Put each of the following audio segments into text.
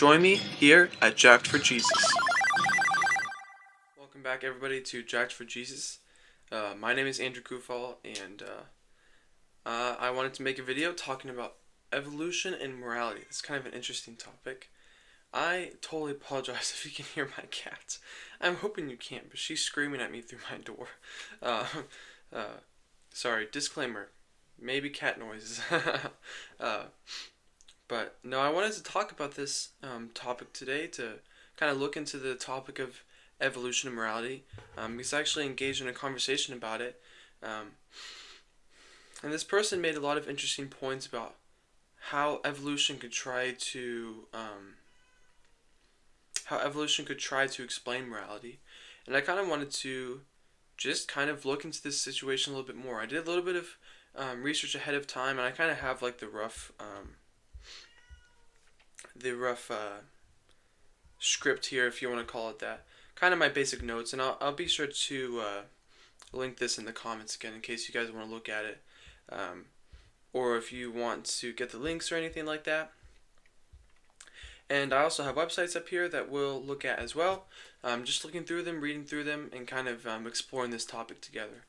Join me here at Jacked for Jesus. Welcome back, everybody, to Jacked for Jesus. My name is Andrew Kufal, and I wanted to make a video talking about evolution and morality. It's kind of an interesting topic. I totally apologize if you can hear my cat. I'm hoping you can't, but she's screaming at me through my door. Sorry, disclaimer. Maybe cat noises. But no, I wanted to talk about this topic today to kind of look into the topic of evolution and morality. Because I actually engaged in a conversation about it. And this person made a lot of interesting points about how evolution could try to explain morality. And I kind of wanted to just kind of look into this situation a little bit more. I did a little bit of research ahead of time, and I kind of have like the rough script here, if you want to call it that. Kind of my basic notes, and I'll be sure to link this in the comments again in case you guys want to look at it, or if you want to get the links or anything like that. And I also have websites up here that we'll look at as well. Just looking through them, reading through them, and kind of exploring this topic together.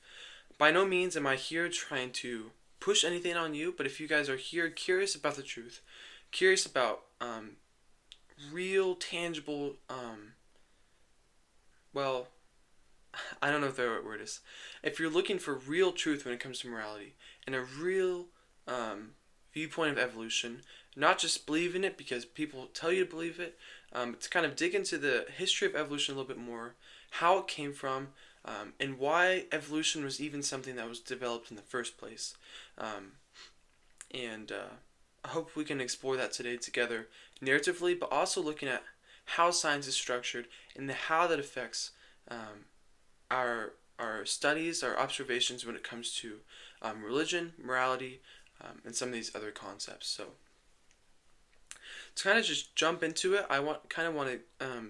By no means am I here trying to push anything on you, but if you guys are here curious about the truth, curious about real, tangible, well, I don't know if the right word is. If you're looking for real truth when it comes to morality, and a real viewpoint of evolution, not just believe in it because people tell you to believe it, to kind of dig into the history of evolution a little bit more, how it came from, and why evolution was even something that was developed in the first place. And I hope we can explore that today together, narratively, but also looking at how science is structured and how that affects our studies, our observations when it comes to religion, morality, and some of these other concepts. So to kind of just jump into it, I want to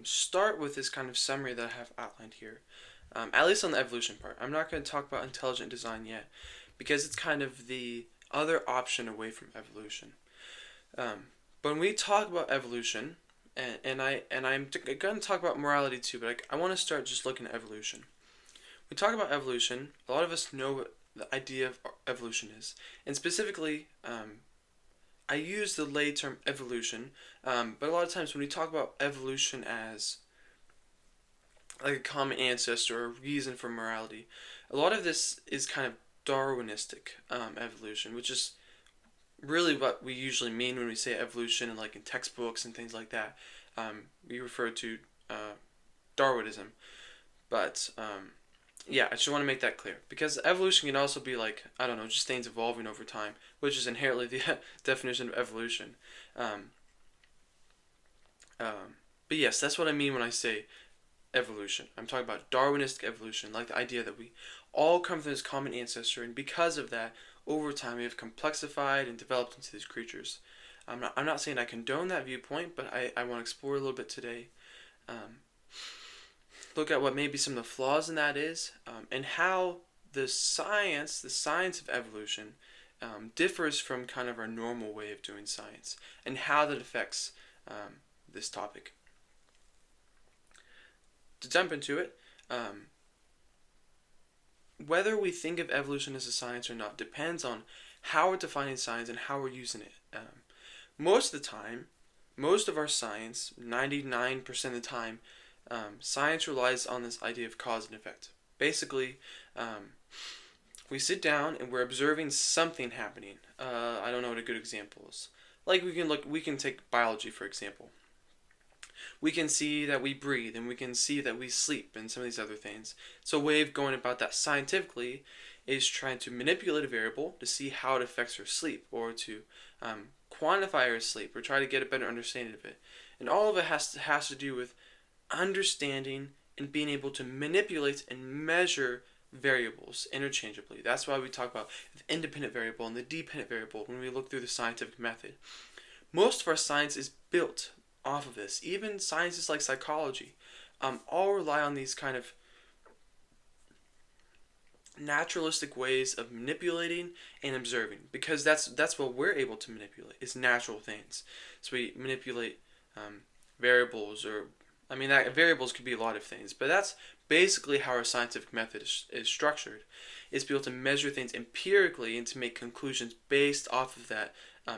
start with this kind of summary that I have outlined here, at least on the evolution part. I'm not going to talk about intelligent design yet, because it's kind of the other option away from evolution. But when we talk about evolution, and I'm going to talk about morality too, but I want to start just looking at evolution. When we talk about evolution, a lot of us know what the idea of evolution is, and specifically, I use the lay term evolution, but a lot of times when we talk about evolution as like a common ancestor or a reason for morality, a lot of this is kind of Darwinistic evolution, which is really what we usually mean when we say evolution, and like in textbooks and things like that. We refer to Darwinism, but yeah, I just want to make that clear, because evolution can also be like, I don't know, just things evolving over time, which is inherently the definition of evolution. But yes, that's what I mean when I say evolution. I'm talking about Darwinistic evolution, like the idea that we all come from this common ancestor, and because of that, over time we have complexified and developed into these creatures. I'm not saying I condone that viewpoint, but I want to explore a little bit today. Look at what maybe some of the flaws in that is, and how the science of evolution differs from kind of our normal way of doing science, and how that affects this topic. To jump into it, whether we think of evolution as a science or not depends on how we're defining science and how we're using it. Most of the time, most of our science, 99% of the time, science relies on this idea of cause and effect. Basically, we sit down and we're observing something happening. I don't know what a good example is. Like we can take biology for example. We can see that we breathe, and we can see that we sleep, and some of these other things. So a way of going about that scientifically is trying to manipulate a variable to see how it affects our sleep, or to quantify our sleep, or try to get a better understanding of it. And all of it has to do with understanding and being able to manipulate and measure variables interchangeably. That's why we talk about the independent variable and the dependent variable when we look through the scientific method. Most of our science is built off of this. Even sciences like psychology all rely on these kind of naturalistic ways of manipulating and observing, because that's what we're able to manipulate, is natural things. So we manipulate variables, or I mean, that variables could be a lot of things, but that's basically how our scientific method is structured. Is to be able to measure things empirically and to make conclusions based off of that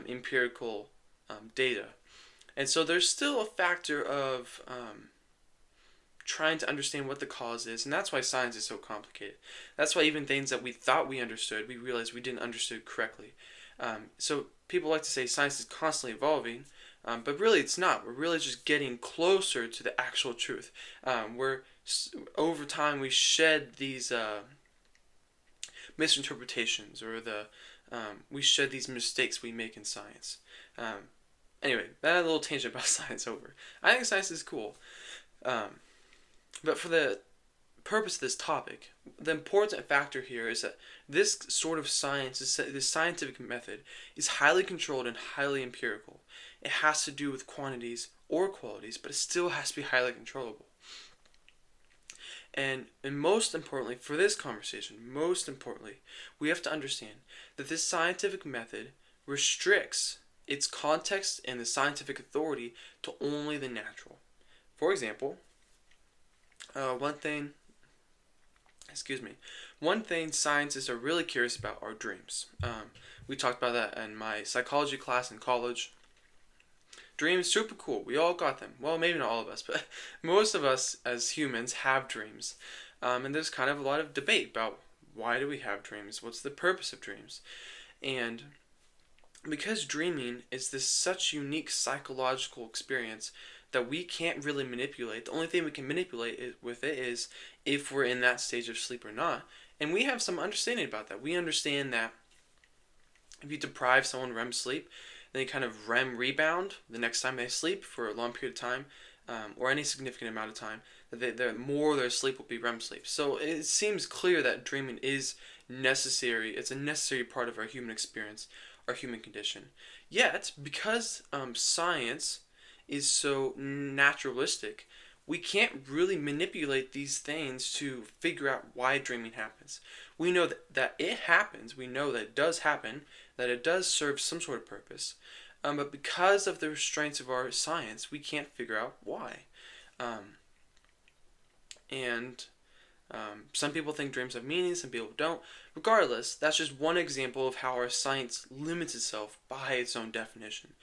empirical data. And so there's still a factor of trying to understand what the cause is, and that's why science is so complicated. That's why even things that we thought we understood, we realized we didn't understand correctly. So people like to say science is constantly evolving, but really it's not. We're really just getting closer to the actual truth. We're over time we shed these misinterpretations, or we shed these mistakes we make in science. Anyway, that little tangent about science over. I think science is cool. But for the purpose of this topic, the important factor here is that this sort of science, this scientific method, is highly controlled and highly empirical. It has to do with quantities or qualities, but it still has to be highly controllable. And most importantly, for this conversation, we have to understand that this scientific method restricts its context and the scientific authority to only the natural. For example, one thing scientists are really curious about are dreams. We talked about that in my psychology class in college. Dreams, super cool. We all got them. Well, maybe not all of us, but most of us as humans have dreams. And there's kind of a lot of debate about why do we have dreams? What's the purpose of dreams? And because dreaming is this such unique psychological experience that we can't really manipulate. The only thing we can manipulate with it is if we're in that stage of sleep or not. And we have some understanding about that. We understand that if you deprive someone REM sleep, they kind of REM rebound the next time they sleep for a long period of time, or any significant amount of time, that more of their sleep will be REM sleep. So it seems clear that dreaming is necessary. It's a necessary part of our human experience, our human condition. Yet, because science is so naturalistic, we can't really manipulate these things to figure out why dreaming happens. We know that it happens, we know that it does happen, that it does serve some sort of purpose, but because of the restraints of our science, we can't figure out why. Some people think dreams have meaning, some people don't. Regardless, that's just one example of how our science limits itself by its own definition,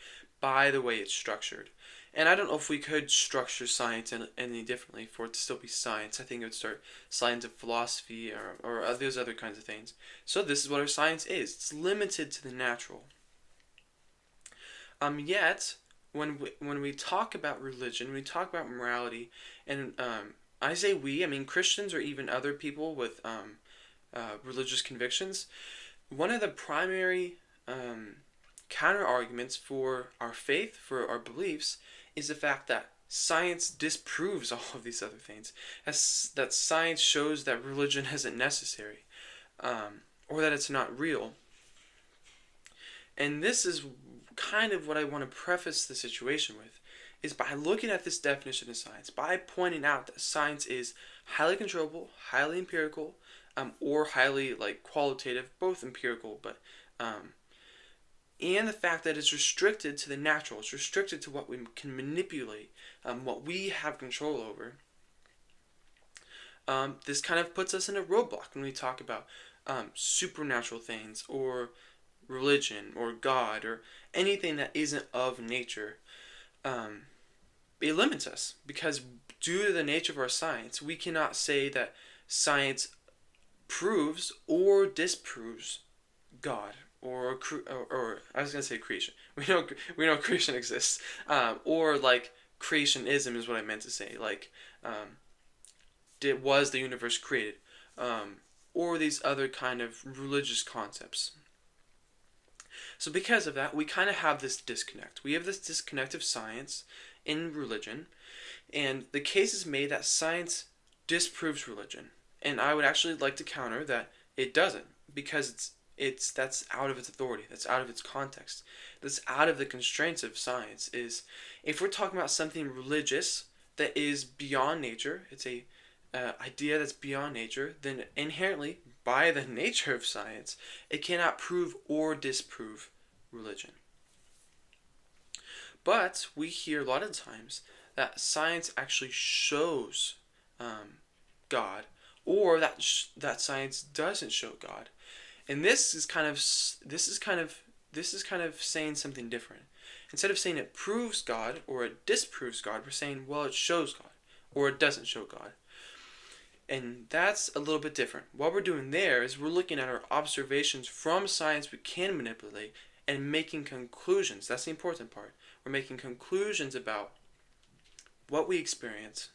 by the way it's structured. And I don't know if we could structure science any differently for it to still be science. I think it would start science of philosophy or those other kinds of things. So this is what our science is. It's limited to the natural. Yet, when we talk about religion, when we talk about morality, and I say we, I mean Christians or even other people with religious convictions, one of the primary counter arguments for our faith, for our beliefs, is the fact that science disproves all of these other things. That science shows that religion isn't necessary, or that it's not real. And this is kind of what I want to preface the situation with, is by looking at this definition of science, by pointing out that science is highly controllable, highly empirical, or highly qualitative, both empirical, but and the fact that it's restricted to the natural, it's restricted to what we can manipulate, what we have control over. This kind of puts us in a roadblock when we talk about supernatural things, or religion, or God, or anything that isn't of nature. It limits us, because due to the nature of our science, we cannot say that science proves or disproves God, or I was gonna say creation. We know creation exists, or creationism is what I meant to say. Was the universe created, or these other kind of religious concepts. So because of that, we kind of have this disconnect. We have this disconnect of science in religion, and the case is made that science disproves religion. And I would actually like to counter that it doesn't, because that's out of its authority, that's out of its context, that's out of the constraints of science. Is if we're talking about something religious that is beyond nature, it's a idea that's beyond nature, then inherently, by the nature of science, it cannot prove or disprove religion. But we hear a lot of times that science actually shows God, or that science doesn't show God. And this is kind of saying something different. Instead of saying it proves God or it disproves God, we're saying, well, it shows God or it doesn't show God. And that's a little bit different. What we're doing there is we're looking at our observations from science we can manipulate and making conclusions. That's the important part. We're making conclusions about what we experience,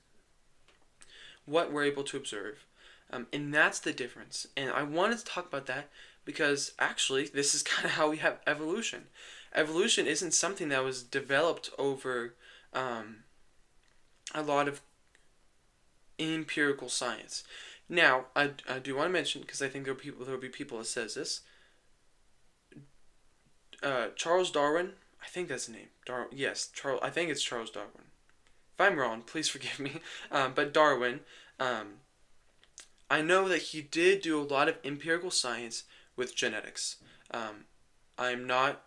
what we're able to observe, and that's the difference. And I wanted to talk about that because actually this is kind of how we have evolution. Evolution isn't something that was developed over a lot of empirical science. Now, I do want to mention, because I think there will be people that says this. Charles Darwin, I think that's the name. Yes, Charles. I think it's Charles Darwin. If I'm wrong, please forgive me. But Darwin, I know that he did do a lot of empirical science with genetics. I am not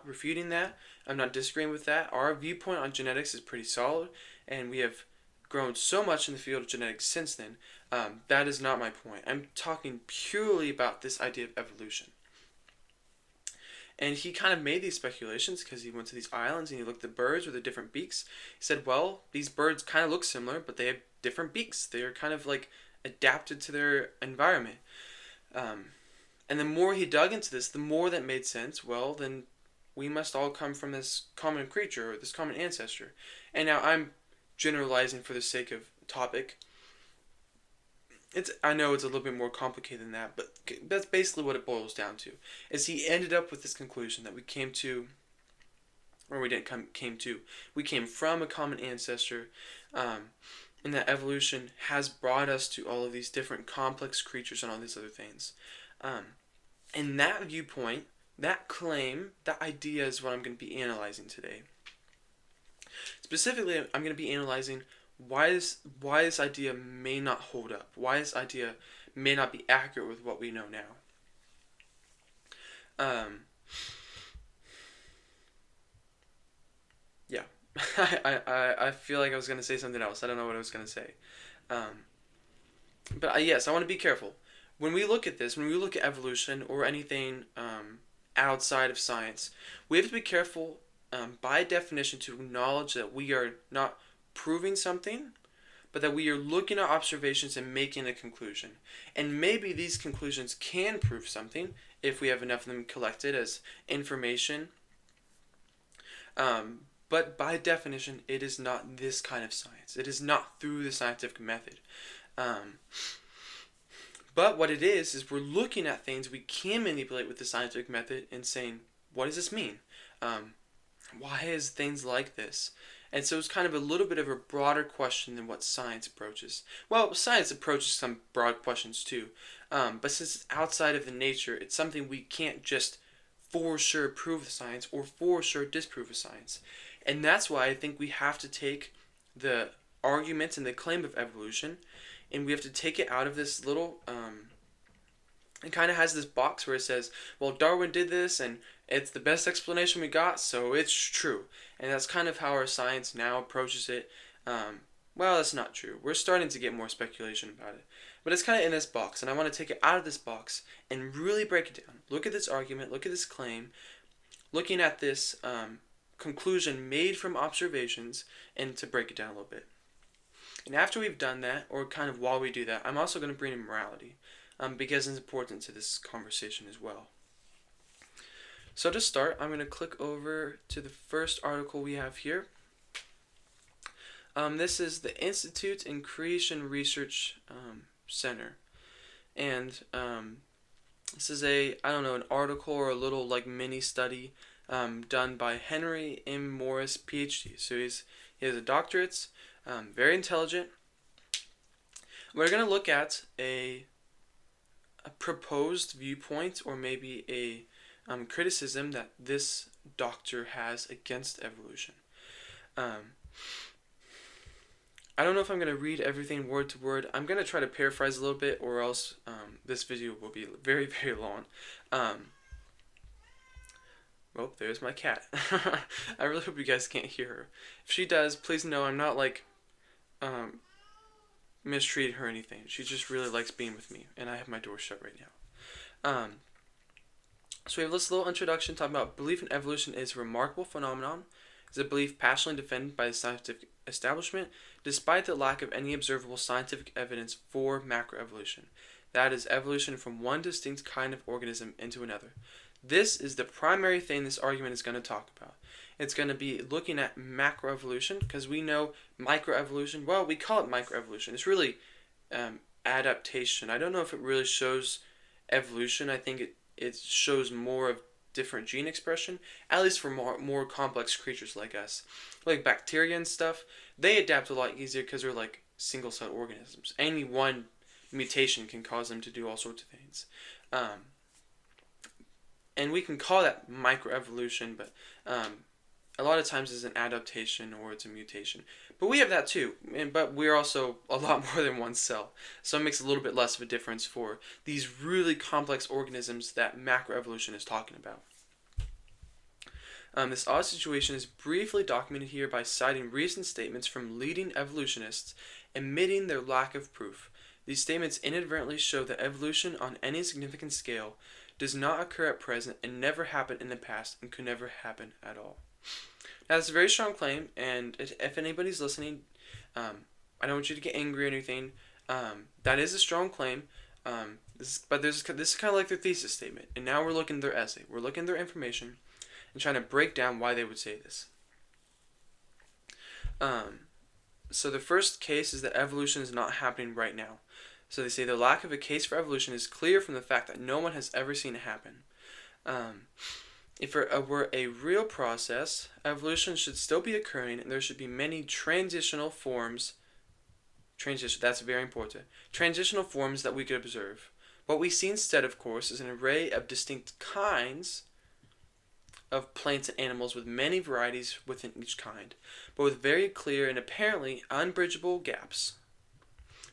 refuting that. I'm not disagreeing with that. Our viewpoint on genetics is pretty solid, and we have grown so much in the field of genetics since then. That is not my point. I'm talking purely about this idea of evolution. And he kind of made these speculations because he went to these islands and he looked at birds with the different beaks. He said, well, these birds kind of look similar, but they have different beaks. They are kind of like adapted to their environment. And the more he dug into this, the more that made sense. Well, then we must all come from this common creature or this common ancestor. And now I'm generalizing for the sake of topic. I know it's a little bit more complicated than that, but that's basically what it boils down to. Is he ended up with this conclusion that we came to, or we didn't came to, we came from a common ancestor, and that evolution has brought us to all of these different complex creatures and all these other things. And that viewpoint, that claim, that idea is what I'm going to be analyzing today. Specifically, I'm going to be analyzing why this idea may not hold up, why this idea may not be accurate with what we know now. Yeah, I feel like I was going to say something else. I don't know what I was going to say. But yes, I want to be careful. When we look at this, when we look at evolution or anything outside of science, we have to be careful by definition to acknowledge that we are not proving something, but that we are looking at observations and making a conclusion. And maybe these conclusions can prove something if we have enough of them collected as information. But by definition, it is not this kind of science. It is not through the scientific method. But what it is we're looking at things we can manipulate with the scientific method and saying, what does this mean? Why is things like this? And so it's kind of a little bit of a broader question than what science approaches. Well, science approaches some broad questions too. But since it's outside of the nature, it's something we can't just for sure prove the science or for sure disprove the science. And that's why I think we have to take the arguments and the claim of evolution and we have to take it out of this little, it kind of has this box where it says, well, Darwin did this and it's the best explanation we got, so it's true. And that's kind of how our science now approaches it. Well, that's not true. We're starting to get more speculation about it. But it's kind of in this box, and I want to take it out of this box and really break it down. Look at this argument, look at this claim, looking at this conclusion made from observations, and to break it down a little bit. And after we've done that, or kind of while we do that, I'm also going to bring in morality, because it's important to this conversation as well. So to start, I'm going to click over to the first article we have here. This is the Institute and Creation Research Center. And this is an article or a little like mini study done by Henry M. Morris, PhD. So he has a doctorate, very intelligent. We're going to look at a proposed viewpoint or maybe a criticism that this doctor has against evolution. I don't know if I'm going to read everything word to word. I'm going to try to paraphrase a little bit or else this video will be very, very long. Oh, there's my cat. I really hope you guys can't hear her. If she does, please know I'm not like um, mistreating her or anything. She just really likes being with me, and I have my door shut right now. So we have this little introduction talking about belief in evolution is a remarkable phenomenon. It's a belief passionately defended by the scientific establishment, despite the lack of any observable scientific evidence for macroevolution. That is, evolution from one distinct kind of organism into another. This is the primary thing this argument is going to talk about. It's going to be looking at macroevolution because we know microevolution, well, we call it microevolution. It's really adaptation. I don't know if it really shows evolution. I think it shows more of different gene expression, at least for more complex creatures like us. Like bacteria and stuff, they adapt a lot easier because they're like single cell organisms. Any one mutation can cause them to do all sorts of things. And we can call that microevolution, but a lot of times it's an adaptation or it's a mutation. But we have that too, but we're also a lot more than one cell. So it makes a little bit less of a difference for these really complex organisms that macroevolution is talking about. This odd situation is briefly documented here by citing recent statements from leading evolutionists admitting their lack of proof. These statements inadvertently show that evolution on any significant scale does not occur at present and never happened in the past and could never happen at all. Now, that's a very strong claim, and if anybody's listening, I don't want you to get angry or anything. That is a strong claim, this is kind of like their thesis statement, and now we're looking at their essay. We're looking at their information and trying to break down why they would say this. So the first case is that evolution is not happening right now. So they say the lack of a case for evolution is clear from the fact that no one has ever seen it happen. If it were a real process, evolution should still be occurring and there should be many transitional forms. That's very important. Transitional forms that we could observe. What we see instead, of course, is an array of distinct kinds of plants and animals with many varieties within each kind, but with very clear and apparently unbridgeable gaps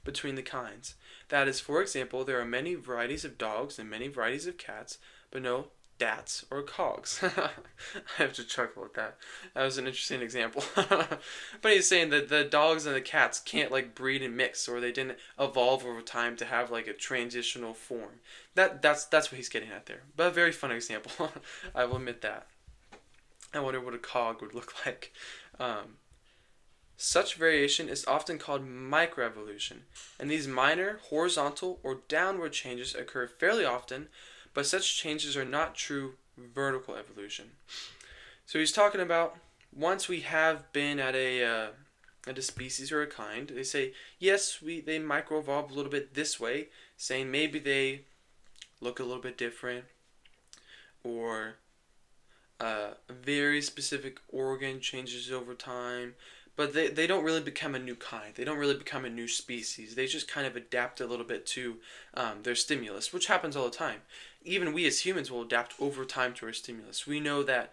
between the kinds. That is, for example, there are many varieties of dogs and many varieties of cats, but no dats or cogs. I have to chuckle at that. That was an interesting example. But he's saying that the dogs and the cats can't like breed and mix, or they didn't evolve over time to have like a transitional form. That's what he's getting at there. But a very fun example. I will admit that. I wonder what a cog would look like. Such variation is often called microevolution, and these minor horizontal or downward changes occur fairly often, but such changes are not true vertical evolution. So he's talking about once we have been at a species or a kind, they say yes, they microevolve a little bit this way, saying maybe they look a little bit different, or a very specific organ changes over time. But they don't really become a new kind. They don't really become a new species. They just kind of adapt a little bit to their stimulus, which happens all the time. Even we as humans will adapt over time to our stimulus. We know that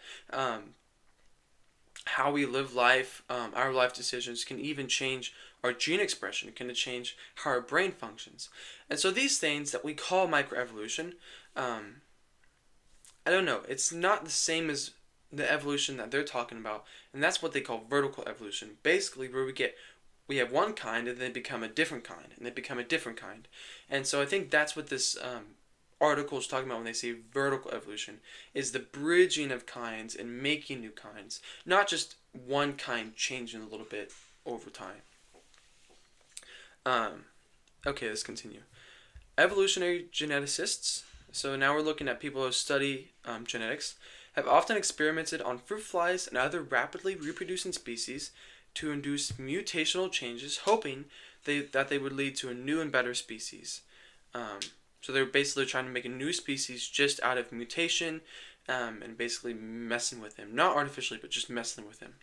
how we live life, our life decisions can even change our gene expression. It can change how our brain functions. And so these things that we call microevolution, I don't know. It's not the same as the evolution that they're talking about, and that's what they call vertical evolution. Basically, where we have one kind and then become a different kind, and they become a different kind. And so I think that's what this article is talking about when they say vertical evolution, is the bridging of kinds and making new kinds, not just one kind changing a little bit over time. Okay, let's continue. Evolutionary geneticists, so now we're looking at people who study genetics, have often experimented on fruit flies and other rapidly reproducing species to induce mutational changes, hoping that they would lead to a new and better species. So they're basically trying to make a new species just out of mutation and basically messing with him. Not artificially, but just messing with him.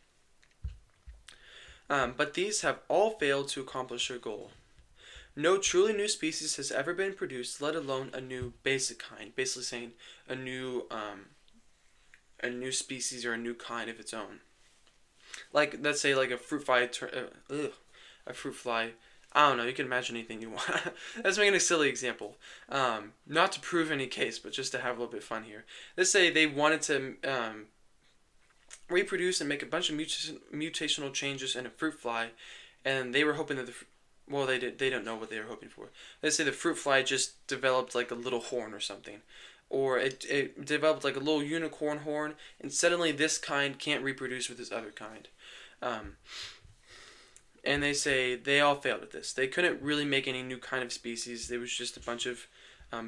But these have all failed to accomplish their goal. No truly new species has ever been produced, let alone a new basic kind. Basically saying a new species or a new kind of its own. Like, let's say like a fruit fly I don't know. You can imagine anything you want. Let's make a silly example. Not to prove any case, but just to have a little bit of fun here. Let's say they wanted to reproduce and make a bunch of mutational changes in a fruit fly, and they were hoping that well, they don't know what they were hoping for. Let's say the fruit fly just developed like a little horn or something, or it developed like a little unicorn horn, and suddenly this kind can't reproduce with this other kind. Um, and they say they all failed at this. They couldn't really make any new kind of species. There was just a bunch of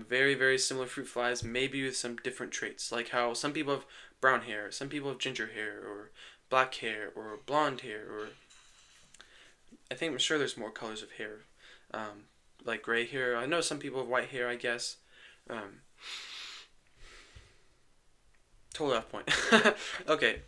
very, very similar fruit flies, maybe with some different traits, like how some people have brown hair, some people have ginger hair, or black hair, or blonde hair, or I'm sure there's more colors of hair, like gray hair. I know some people have white hair, I guess. Um, totally off point. Okay.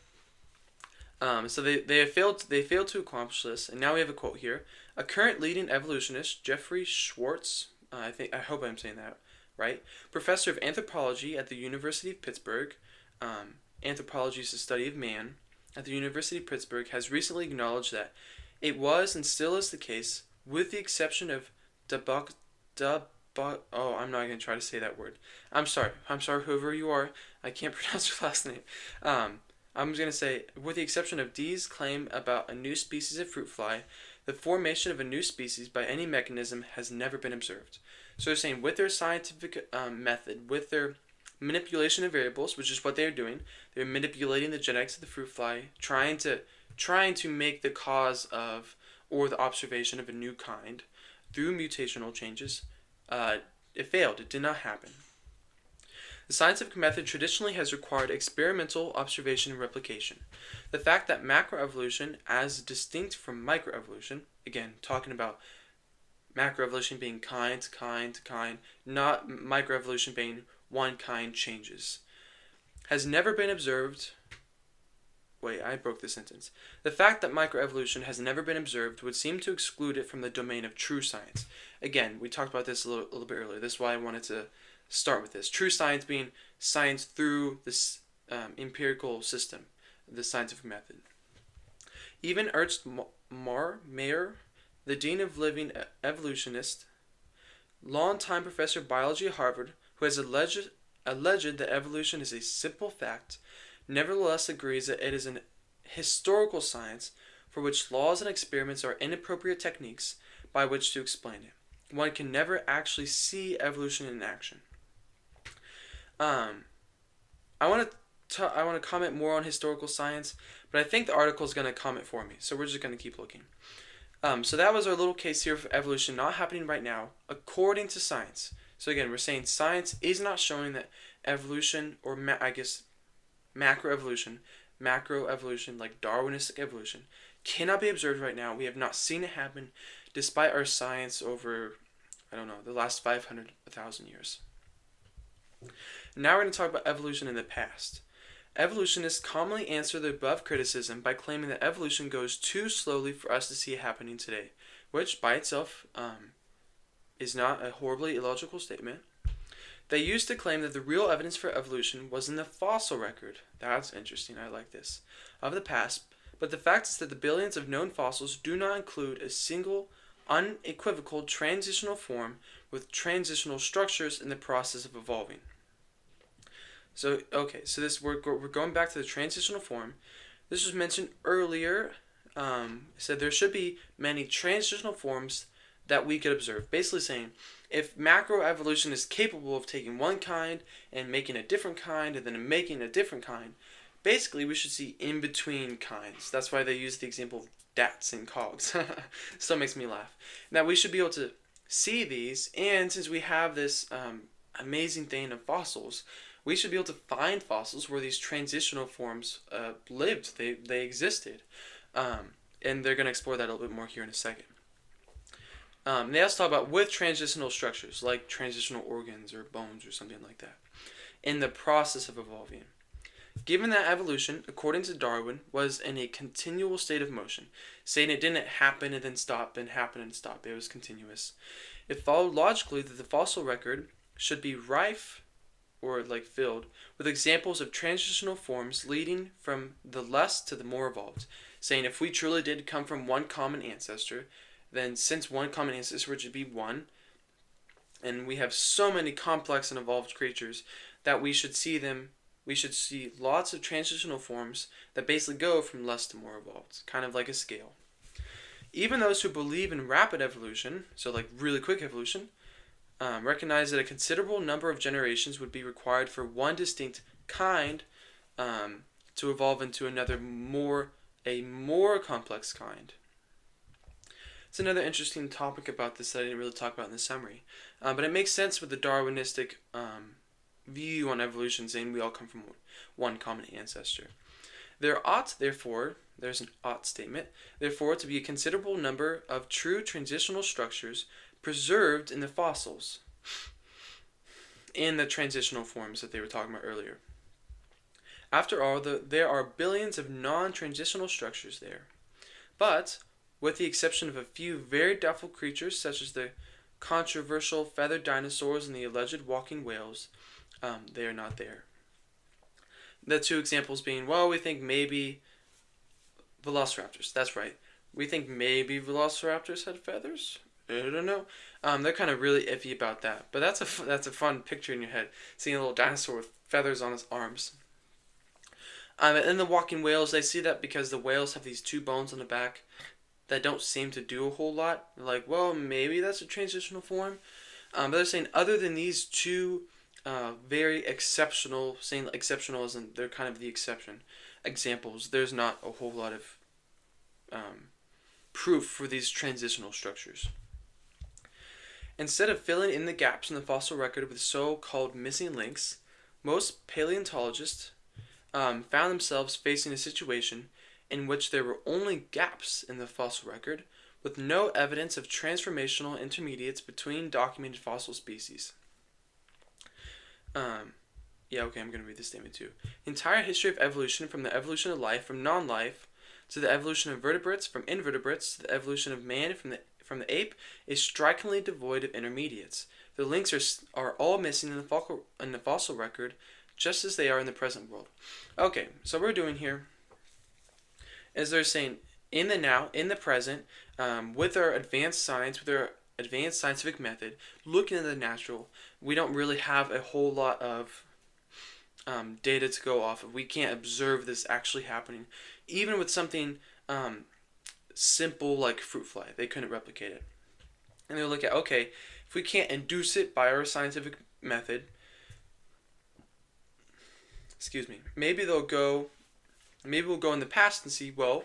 So they failed to accomplish this, and now we have a quote here. A current leading evolutionist, Jeffrey Schwartz, I hope I'm saying that right, professor of anthropology at the University of Pittsburgh. Anthropology is the study of man at the University of Pittsburgh, has recently acknowledged that it was and still is the case, with the exception of I'm not going to try to say that word. I'm sorry, whoever you are. I can't pronounce your last name. I'm just going to say, with the exception of Dee's claim about a new species of fruit fly, the formation of a new species by any mechanism has never been observed. So they're saying with their scientific method, with their manipulation of variables, which is what they're doing, they're manipulating the genetics of the fruit fly, trying to make the cause of or the observation of a new kind through mutational changes. It failed. It did not happen. The scientific method traditionally has required experimental observation and replication. The fact that macroevolution, as distinct from microevolution, again, talking about macroevolution being kind to kind to kind, not microevolution being one kind changes, has never been observed. Wait, I broke the sentence. The fact that microevolution has never been observed would seem to exclude it from the domain of true science. Again, we talked about this a little bit earlier. That's why I wanted to start with this. True science being science through this empirical system, the scientific method. Even Ernst Mayr, the dean of living evolutionist, longtime professor of biology at Harvard, who has alleged that evolution is a simple fact, nevertheless agrees that it is an historical science for which laws and experiments are inappropriate techniques by which to explain it. One can never actually see evolution in action. I want to comment more on historical science, but I think the article is going to comment for me, so we're just going to keep looking. So that was our little case here for evolution not happening right now, according to science. So again, we're saying science is not showing that evolution, or macroevolution, like Darwinistic evolution, cannot be observed right now. We have not seen it happen, despite our science over, the last 1,000 years. Now we're going to talk about evolution in the past. Evolutionists commonly answer the above criticism by claiming that evolution goes too slowly for us to see it happening today, which by itself is not a horribly illogical statement. They used to claim that the real evidence for evolution was in the fossil record. That's interesting, I like this. Of the past, but the fact is that the billions of known fossils do not include a single, unequivocal transitional form with transitional structures in the process of evolving. So we're going back to the transitional form. This was mentioned earlier. It said there should be many transitional forms that we could observe. Basically saying, if macroevolution is capable of taking one kind and making a different kind and then making a different kind, basically we should see in-between kinds. That's why they use the example of dats and cogs. Still makes me laugh. Now we should be able to see these, and since we have this amazing thing of fossils, we should be able to find fossils where these transitional forms lived. They existed. And they're going to explore that a little bit more here in a second. They also talk about with transitional structures, like transitional organs or bones or something like that, in the process of evolving. Given that evolution, according to Darwin, was in a continual state of motion, saying it didn't happen and then stop and happen and stop, it was continuous, it followed logically that the fossil record should be rife or filled with examples of transitional forms leading from the less to the more evolved, saying if we truly did come from one common ancestor, then since one common ancestor would be one, and we have so many complex and evolved creatures that we should see lots of transitional forms that basically go from less to more evolved, kind of like a scale. Even those who believe in rapid evolution, so like really quick evolution, recognize that a considerable number of generations would be required for one distinct kind to evolve into a more complex kind. It's another interesting topic about this that I didn't really talk about in the summary, but it makes sense with the Darwinistic view on evolution, saying we all come from one common ancestor. There ought, therefore, there's an ought statement, therefore, to be a considerable number of true transitional structures preserved in the fossils, in the transitional forms that they were talking about earlier. After all, there are billions of non-transitional structures there. But, with the exception of a few very doubtful creatures, such as the controversial feathered dinosaurs and the alleged walking whales, they are not there. The two examples being, well, we think maybe velociraptors. That's right. We think maybe velociraptors had feathers. I don't know. They're kind of really iffy about that. But that's a fun picture in your head, seeing a little dinosaur with feathers on its arms. And then the walking whales, they see that because the whales have these two bones on the back that don't seem to do a whale lot. They're like, well, maybe that's a transitional form. But they're saying other than these two very exceptional, saying exceptional as in they're kind of the exception, examples, there's not a whole lot of proof for these transitional structures. Instead of filling in the gaps in the fossil record with so-called missing links, most paleontologists found themselves facing a situation in which there were only gaps in the fossil record with no evidence of transformational intermediates between documented fossil species. I'm going to read this statement too. The entire history of evolution, from the evolution of life from non-life to the evolution of vertebrates from invertebrates to the evolution of man from the ape, is strikingly devoid of intermediates. The links are all missing in the fossil record, just as they are in the present world. Okay, so what we're doing here is they're saying in the now, in the present, with our advanced science, with our advanced scientific method, looking at the natural, we don't really have a whole lot of data to go off of. We can't observe this actually happening. Even with something simple like fruit fly, they couldn't replicate it. And they'll look at, okay, if we can't induce it by our scientific method, maybe we'll go in the past and see, well,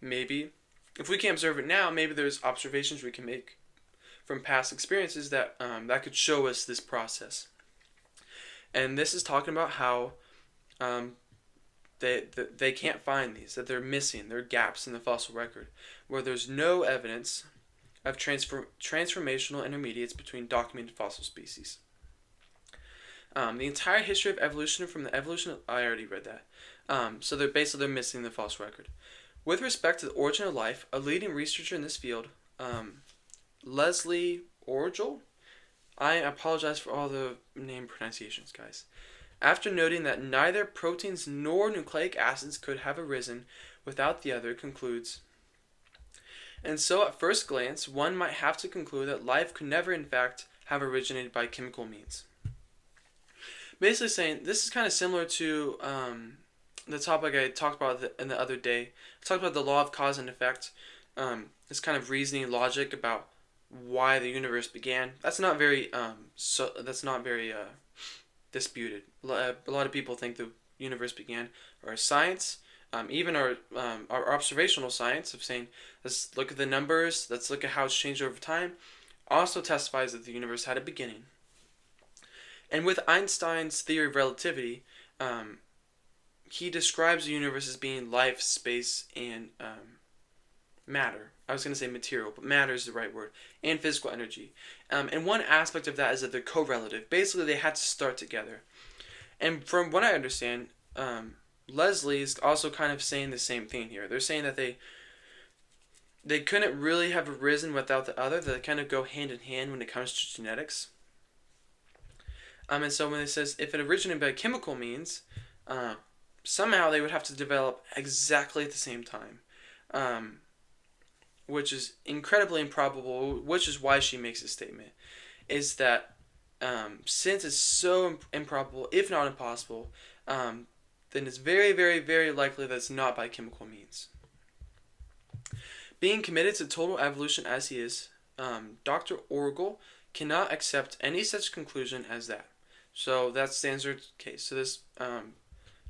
maybe if we can't observe it now, maybe there's observations we can make from past experiences that could show us this process. And this is talking about how they can't find these, that they're missing, there are gaps in the fossil record, where there's no evidence of transformational intermediates between documented fossil species. The entire history of evolution, from the evolution of, I already read that. So they're missing the fossil record. With respect to the origin of life, a leading researcher in this field, Leslie Orgel, I apologize for all the name pronunciations, guys. After noting that neither proteins nor nucleic acids could have arisen without the other, concludes, and so at first glance, one might have to conclude that life could never in fact have originated by chemical means. Basically saying, this is kind of similar to the topic I talked about in the other day. I talked about the law of cause and effect, this kind of reasoning logic about why the universe began. That's not very disputed. A lot of people think the universe began. Our science, even our observational science of saying, let's look at the numbers, let's look at how it's changed over time, also testifies that the universe had a beginning. And with Einstein's theory of relativity, he describes the universe as being life, space, and matter. I was going to say material, but matter is the right word, and physical energy. And one aspect of that is that they're correlative. Basically, they had to start together. And from what I understand, Leslie is also kind of saying the same thing here. They're saying that they couldn't really have arisen without the other. They kind of go hand in hand when it comes to genetics. And so when it says if it originated by chemical means, somehow they would have to develop exactly at the same time. which is incredibly improbable, which is why she makes this statement, is that since it's so improbable, if not impossible, then it's very, very, very likely that it's not by chemical means. Being committed to total evolution as he is, Dr. Orgel cannot accept any such conclusion as that. So that's the standard case. So this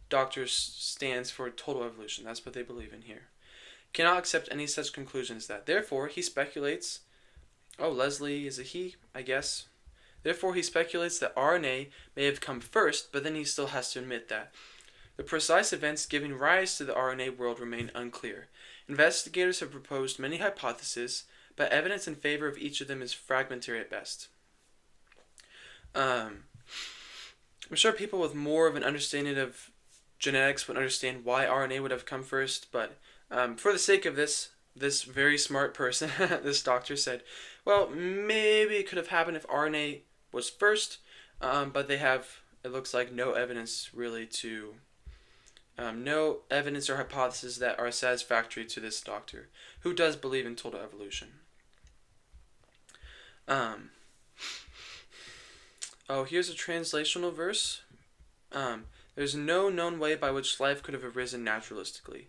doctor stands for total evolution. That's what they believe in here. Cannot accept any such conclusion as that. Therefore, he speculates. Oh, Leslie is a he, I guess. Therefore, he speculates that RNA may have come first, but then he still has to admit that. The precise events giving rise to the RNA world remain unclear. Investigators have proposed many hypotheses, but evidence in favor of each of them is fragmentary at best. I'm sure people with more of an understanding of genetics would understand why RNA would have come first, but for the sake of this very smart person, this doctor said, well, maybe it could have happened if RNA was first, but they have, it looks like, no evidence really to, no evidence or hypotheses that are satisfactory to this doctor, who does believe in total evolution. Here's a translational verse. There's no known way by which life could have arisen naturalistically.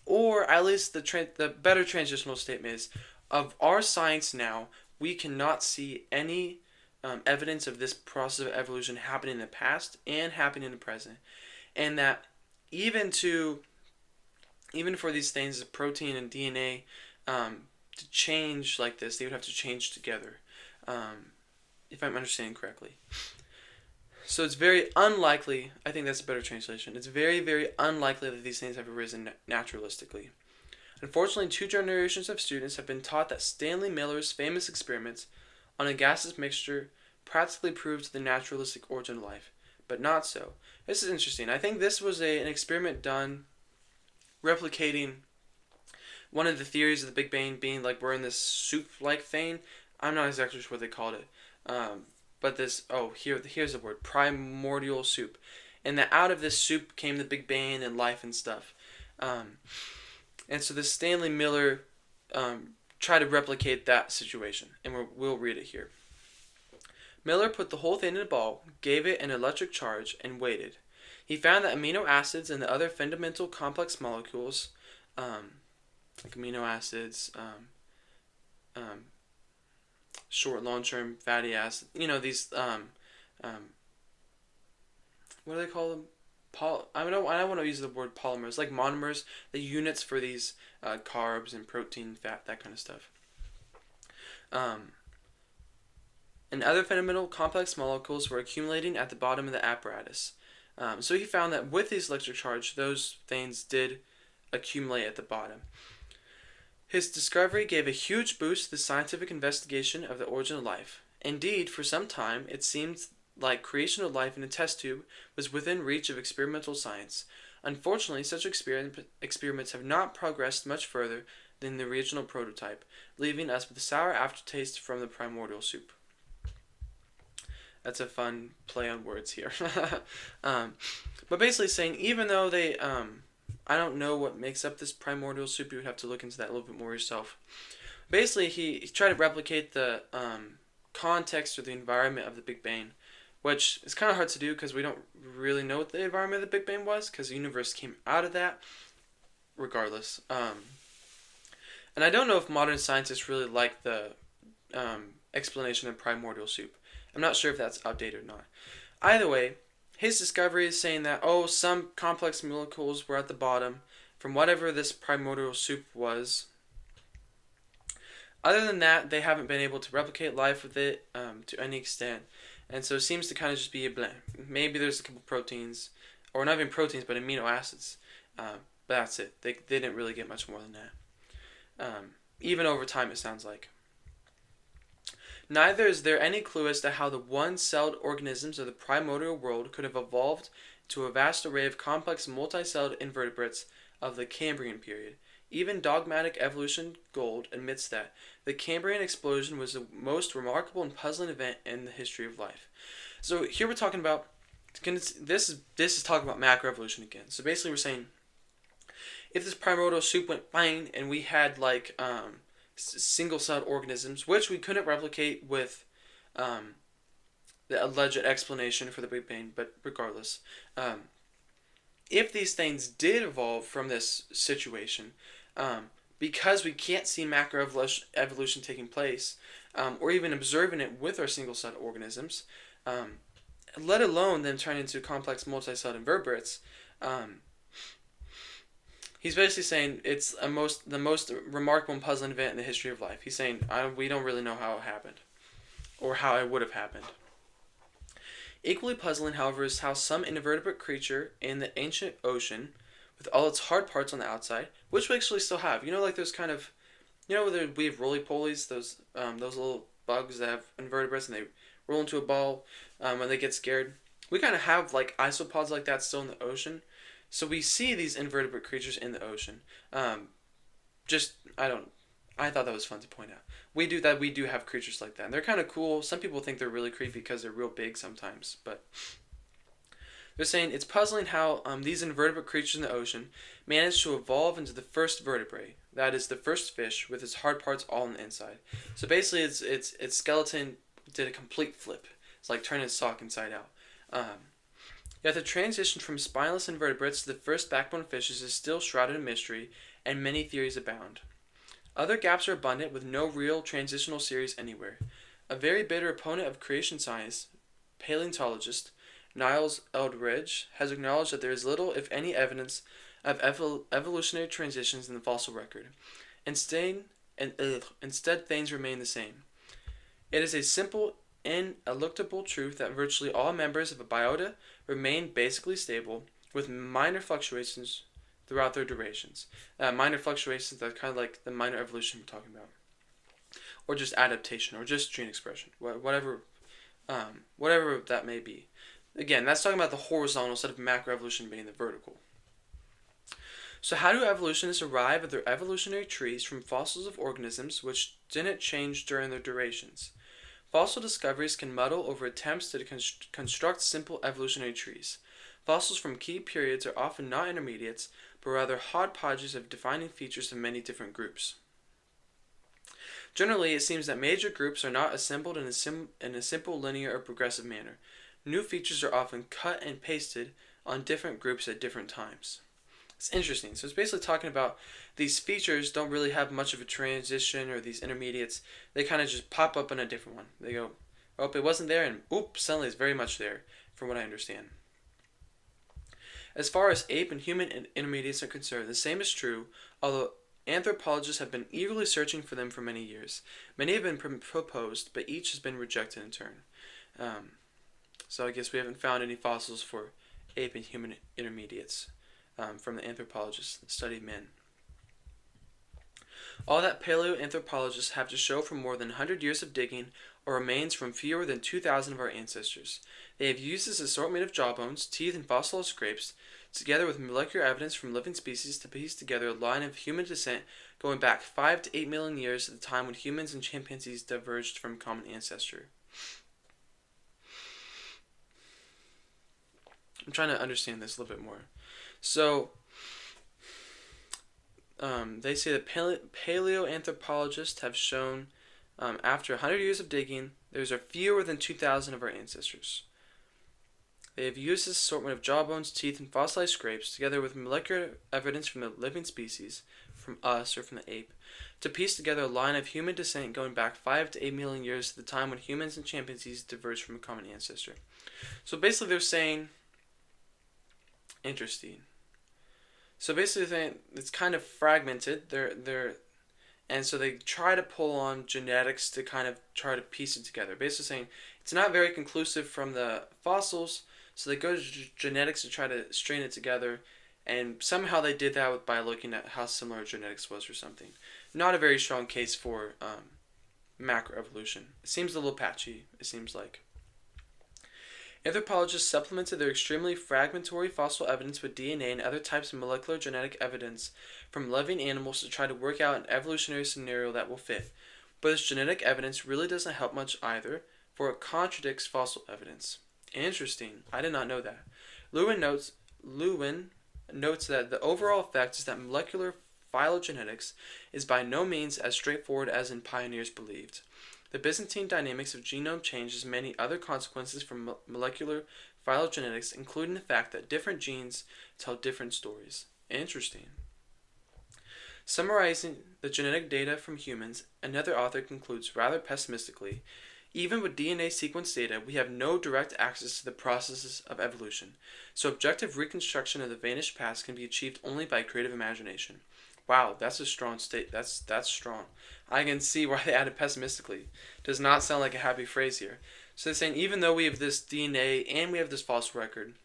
Or at least the better transitional statement is, of our science now, we cannot see any evidence of this process of evolution happening in the past and happening in the present. And that even for these things, protein and DNA, to change like this, they would have to change together, if I'm understanding correctly. So it's very unlikely, I think that's a better translation, it's very, very unlikely that these things have arisen naturalistically. Unfortunately, 2 generations of students have been taught that Stanley Miller's famous experiments on a gaseous mixture practically proved the naturalistic origin of life, but not so. This is interesting. I think this was an experiment done replicating one of the theories of the Big Bang being like we're in this soup-like thing. I'm not exactly sure what they called it. But this, here's the word, primordial soup. And that out of this soup came the Big Bang and life and stuff. And so this Stanley Miller tried to replicate that situation. And we'll read it here. Miller put the whole thing in a ball, gave it an electric charge, and waited. He found that amino acids and the other fundamental complex molecules, like amino acids, short, long-term fatty acids, these, what do they call them? I don't want to use the word polymers, like monomers, the units for these carbs and protein, fat, that kind of stuff. And other fundamental complex molecules were accumulating at the bottom of the apparatus. So he found that with these electric charge, those things did accumulate at the bottom. His discovery gave a huge boost to the scientific investigation of the origin of life. Indeed, for some time, it seemed like creation of life in a test tube was within reach of experimental science. Unfortunately, such experiments have not progressed much further than the original prototype, leaving us with a sour aftertaste from the primordial soup. That's a fun play on words here. But basically saying, even though they, I don't know what makes up this primordial soup, you would have to look into that a little bit more yourself. Basically, he tried to replicate the context or the environment of the Big Bang, which is kind of hard to do because we don't really know what the environment of the Big Bang was, because the universe came out of that, regardless. And I don't know if modern scientists really like the explanation of primordial soup. I'm not sure if that's outdated or not. Either way, his discovery is saying that, some complex molecules were at the bottom from whatever this primordial soup was. Other than that, they haven't been able to replicate life with it to any extent. And so it seems to kind of just be a blend. Maybe there's a couple proteins, or not even proteins, but amino acids. But that's it. They didn't really get much more than that. Even over time, it sounds like. Neither is there any clue as to how the one-celled organisms of the primordial world could have evolved to a vast array of complex multi-celled invertebrates of the Cambrian period. Even dogmatic evolution gold admits that the Cambrian explosion was the most remarkable and puzzling event in the history of life. So here we're talking about, this is talking about macroevolution again. So basically we're saying, if this primordial soup went fine and we had like single-celled organisms, which we couldn't replicate with um, the alleged explanation for the Big Bang, but regardless, um, if these things did evolve from this situation, um, because we can't see macroevolution taking place, or even observing it with our single-celled organisms, um, let alone them turn into complex multi-celled invertebrates. Um, he's basically saying it's the most remarkable and puzzling event in the history of life. He's saying we don't really know how it happened or how it would have happened. Equally puzzling, however, is how some invertebrate creature in the ancient ocean, with all its hard parts on the outside, which we actually still have. You know, like those kind of, we have roly-polies, those little bugs that have invertebrates and they roll into a ball when they get scared. We kind of have like isopods like that still in the ocean. So we see these invertebrate creatures in the ocean. I thought that was fun to point out. We do have creatures like that. And they're kind of cool. Some people think they're really creepy because they're real big sometimes. But they're saying it's puzzling how these invertebrate creatures in the ocean managed to evolve into the first vertebrae. That is the first fish with its hard parts all on the inside. So basically its skeleton did a complete flip. It's like turning its sock inside out. Yet the transition from spineless invertebrates to the first backbone fishes is still shrouded in mystery, and many theories abound. Other gaps are abundant, with no real transitional series anywhere. A very bitter opponent of creation science, paleontologist Niles Eldredge, has acknowledged that there is little, if any, evidence of evolutionary transitions in the fossil record. Instead, things remain the same. It is a simple, ineluctable truth that virtually all members of a biota remain basically stable, with minor fluctuations throughout their durations. Minor fluctuations that are kind of like the minor evolution we're talking about, or just adaptation, or just gene expression, whatever that may be. Again, that's talking about the horizontal instead of macroevolution being the vertical. So how do evolutionists arrive at their evolutionary trees from fossils of organisms which didn't change during their durations? Fossil discoveries can muddle over attempts to construct simple evolutionary trees. Fossils from key periods are often not intermediates, but rather hodgepodges of defining features of many different groups. Generally, it seems that major groups are not assembled in a simple linear or progressive manner. New features are often cut and pasted on different groups at different times. It's interesting. So it's basically talking about these features don't really have much of a transition, or these intermediates. They kind of just pop up in a different one. They go, oh, it wasn't there, and oops, suddenly it's very much there, from what I understand. As far as ape and human intermediates are concerned, the same is true, although anthropologists have been eagerly searching for them for many years. Many have been proposed, but each has been rejected in turn. So I guess we haven't found any fossils for ape and human intermediates from the anthropologists that study men. All that paleoanthropologists have to show from more than 100 years of digging are remains from fewer than 2,000 of our ancestors. They have used this assortment of jawbones, teeth, and fossilized scrapes, together with molecular evidence from living species, to piece together a line of human descent going back 5 to 8 million years at the time when humans and chimpanzees diverged from common ancestor. I'm trying to understand this a little bit more. So, they say that paleoanthropologists have shown, after 100 years of digging, there's fewer than 2,000 of our ancestors. They have used this assortment of jawbones, teeth, and fossilized scrapes, together with molecular evidence from the living species, from us or from the ape, to piece together a line of human descent going back 5 to 8 million years to the time when humans and chimpanzees diverged from a common ancestor. So basically they're saying, interesting. So basically it's kind of fragmented. And so they try to pull on genetics to kind of try to piece it together. Basically saying it's not very conclusive from the fossils, so they go to genetics to try to string it together, and somehow they did that by looking at how similar genetics was or something. Not a very strong case for macroevolution. It seems a little patchy, it seems like. Anthropologists supplemented their extremely fragmentary fossil evidence with DNA and other types of molecular genetic evidence from living animals to try to work out an evolutionary scenario that will fit. But this genetic evidence really doesn't help much either, for it contradicts fossil evidence. Interesting. I did not know that. Lewin notes that the overall effect is that molecular phylogenetics is by no means as straightforward as in pioneers believed. The Byzantine dynamics of genome change has many other consequences from molecular phylogenetics, including the fact that different genes tell different stories. Interesting. Summarizing the genetic data from humans, another author concludes rather pessimistically, even with DNA sequence data, we have no direct access to the processes of evolution, so objective reconstruction of the vanished past can be achieved only by creative imagination. Wow, that's a strong state. That's strong. I can see why they added pessimistically. Does not sound like a happy phrase here. So they're saying even though we have this DNA and we have this fossil record,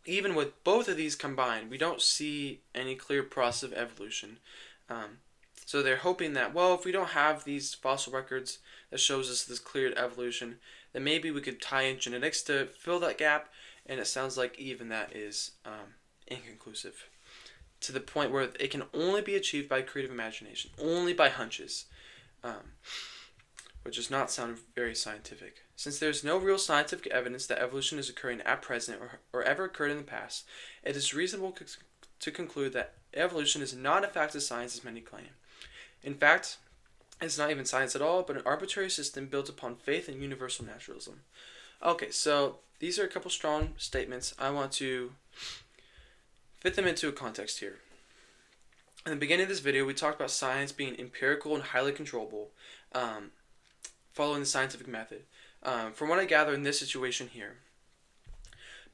even with both of these combined, we don't see any clear process of evolution. So they're hoping that, well, if we don't have these fossil records that shows us this clear evolution, then maybe we could tie in genetics to fill that gap, and it sounds like even that is inconclusive. To the point where it can only be achieved by creative imagination, only by hunches, which does not sound very scientific. Since there is no real scientific evidence that evolution is occurring at present or ever occurred in the past, it is reasonable to conclude that evolution is not a fact of science as many claim. In fact, it's not even science at all, but an arbitrary system built upon faith in universal naturalism. Okay, so these are a couple strong statements. I want to fit them into a context here. In the beginning of this video, we talked about science being empirical and highly controllable, following the scientific method. From what I gather in this situation here,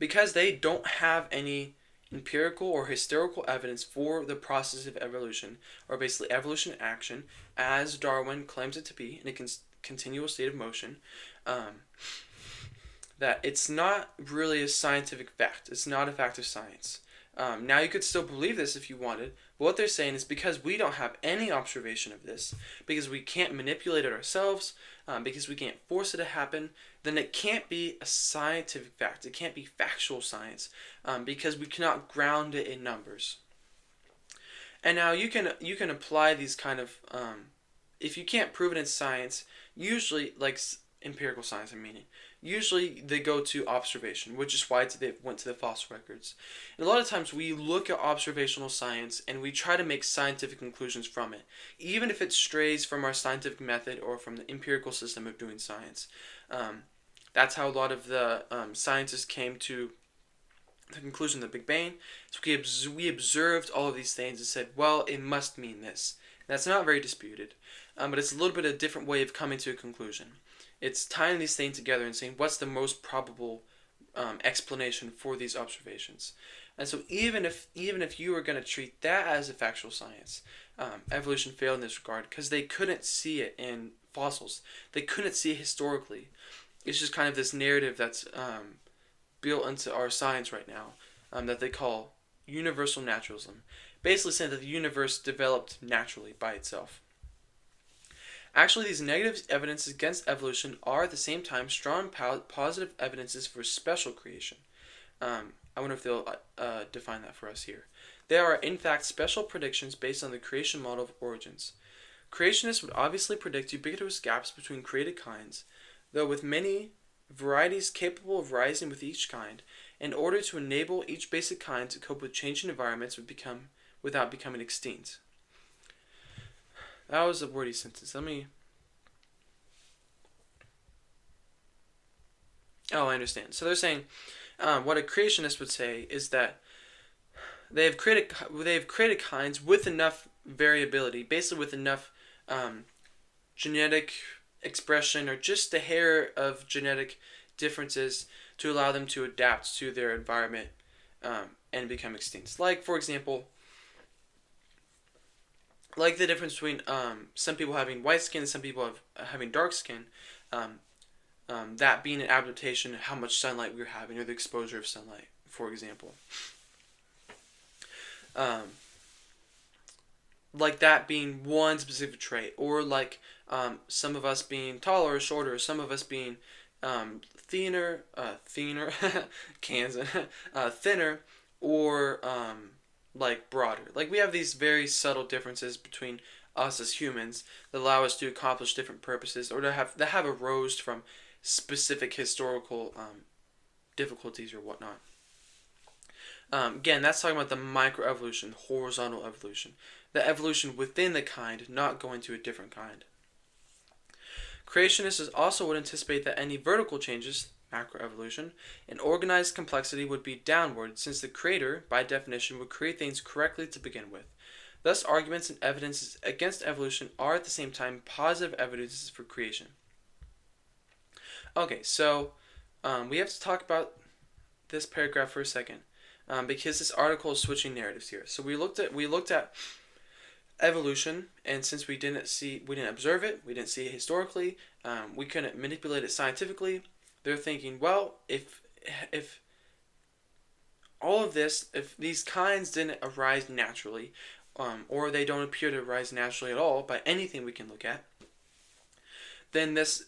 because they don't have any empirical or historical evidence for the process of evolution, or basically evolution action, as Darwin claims it to be in a continual state of motion, that it's not really a scientific fact. It's not a fact of science. Now you could still believe this if you wanted, but what they're saying is because we don't have any observation of this, because we can't manipulate it ourselves, because we can't force it to happen, then it can't be a scientific fact. It can't be factual science, because we cannot ground it in numbers. And now you can apply these kind of, if you can't prove it in science, usually, like empirical science I'm meaning, usually they go to observation, which is why they went to the fossil records. And a lot of times we look at observational science and we try to make scientific conclusions from it, even if it strays from our scientific method or from the empirical system of doing science. That's how a lot of the scientists came to the conclusion of the Big Bang. So we observed all of these things and said, well, it must mean this. And that's not very disputed, but it's a little bit of a different way of coming to a conclusion. It's tying these things together and saying what's the most probable explanation for these observations. And so even if you were going to treat that as a factual science, evolution failed in this regard because they couldn't see it in fossils. They couldn't see it historically. It's just kind of this narrative that's built into our science right now that they call universal naturalism. Basically saying that the universe developed naturally by itself. Actually, these negative evidences against evolution are at the same time strong positive evidences for special creation. I wonder if they'll define that for us here. They are, in fact, special predictions based on the creation model of origins. Creationists would obviously predict ubiquitous gaps between created kinds, though with many varieties capable of rising with each kind, in order to enable each basic kind to cope with changing environments without becoming extinct. That was a wordy sentence. Oh, I understand. So they're saying what a creationist would say is that they have created kinds with enough variability, basically with enough genetic expression or just a hair of genetic differences to allow them to adapt to their environment and become extinct. Like, for example, like the difference between some people having white skin and some people having dark skin, that being an adaptation of how much sunlight we were having or the exposure of sunlight, for example. Like that being one specific trait, or like some of us being taller or shorter, or some of us being thinner, thinner, or like broader. Like we have these very subtle differences between us as humans that allow us to accomplish different purposes, or that have arose from specific historical difficulties or whatnot. Again, that's talking about the microevolution, horizontal evolution, the evolution within the kind, not going to a different kind. Creationists also would anticipate that any vertical changes, macroevolution, in organized complexity would be downward, since the creator, by definition, would create things correctly to begin with. Thus, arguments and evidences against evolution are at the same time positive evidences for creation. Okay, so we have to talk about this paragraph for a second, because this article is switching narratives here. So we looked at evolution, and since we didn't observe it, we didn't see it historically, we couldn't manipulate it scientifically. They're thinking, well, if all of this, if these kinds didn't arise naturally, or they don't appear to arise naturally at all by anything we can look at, then this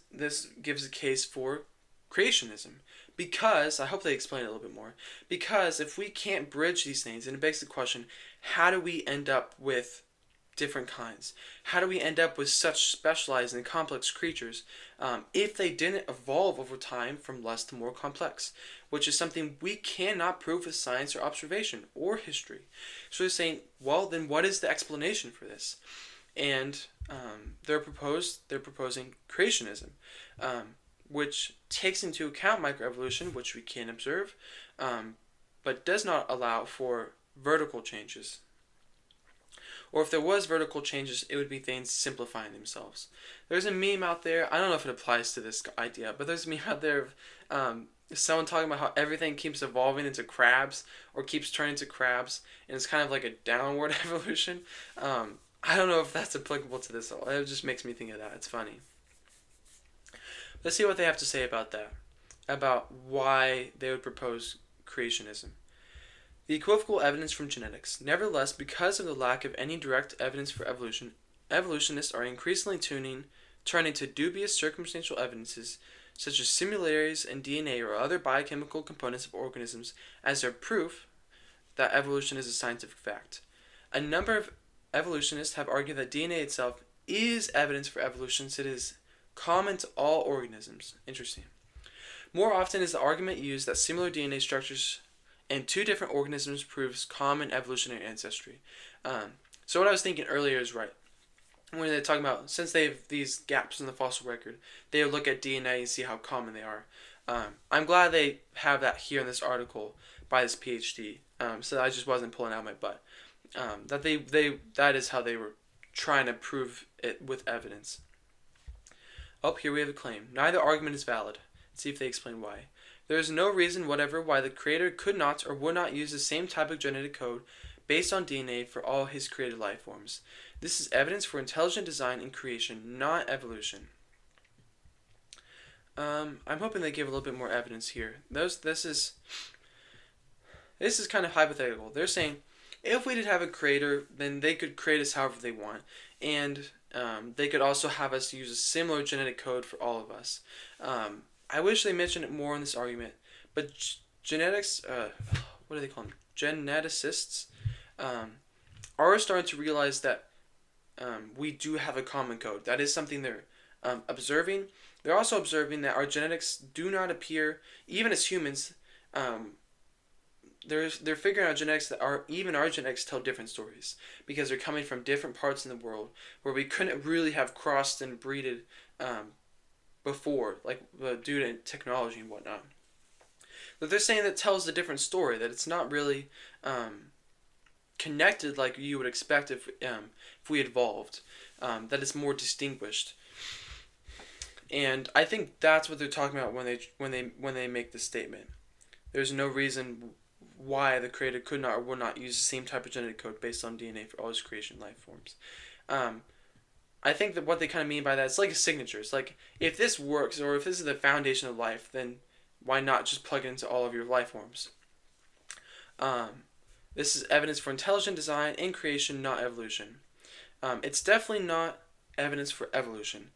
gives a case for creationism. Because, I hope they explain it a little bit more, because if we can't bridge these things, then it begs the question, how do we end up with different kinds? How do we end up with such specialized and complex creatures if they didn't evolve over time from less to more complex, which is something we cannot prove with science or observation or history. So they're saying, well, then what is the explanation for this? And they're proposing creationism, which takes into account microevolution, which we can observe, but does not allow for vertical changes. Or if there was vertical changes, it would be things simplifying themselves. There's a meme out there, I don't know if it applies to this idea, but there's a meme out there of someone talking about how everything keeps evolving into crabs, or keeps turning to crabs, and it's kind of like a downward evolution. I don't know if that's applicable to this at all. It just makes me think of that. It's funny. Let's see what they have to say about that, about why they would propose creationism. The equivocal evidence from genetics. Nevertheless, because of the lack of any direct evidence for evolution, evolutionists are increasingly turning to dubious circumstantial evidences, such as similarities in DNA or other biochemical components of organisms, as their proof that evolution is a scientific fact. A number of evolutionists have argued that DNA itself is evidence for evolution, since it is common to all organisms. Interesting. More often is the argument used that similar DNA structures in two different organisms proves common evolutionary ancestry. So what I was thinking earlier is right. When they're talking about, since they have these gaps in the fossil record, they look at DNA and see how common they are. I'm glad they have that here in this article by this PhD. So I just wasn't pulling out my butt. That is how they were trying to prove it with evidence. Here we have a claim. Neither argument is valid. Let's see if they explain why. There is no reason whatever why the creator could not or would not use the same type of genetic code based on DNA for all his created life forms. This is evidence for intelligent design and creation, not evolution. I'm hoping they give a little bit more evidence here. This is kind of hypothetical. They're saying, if we did have a creator, then they could create us however they want, and they could also have us use a similar genetic code for all of us. I wish they mentioned it more in this argument, but genetics, what do they call them? Geneticists are starting to realize that we do have a common code. That is something they're observing. They're also observing that our genetics do not appear, even as humans, they're figuring out genetics that our genetics tell different stories, because they're coming from different parts in the world where we couldn't really have crossed and breeded before, like due to technology and whatnot. But they're saying that tells a different story, that it's not really connected like you would expect if we evolved, that it's more distinguished. And I think that's what they're talking about when they make this statement. There's no reason why the creator could not or would not use the same type of genetic code based on DNA for all his creation life forms. I think that what they kind of mean by that, it's like a signature. It's like, if this works, or if this is the foundation of life, then why not just plug it into all of your life forms? This is evidence for intelligent design and creation, not evolution. It's definitely not evidence for evolution.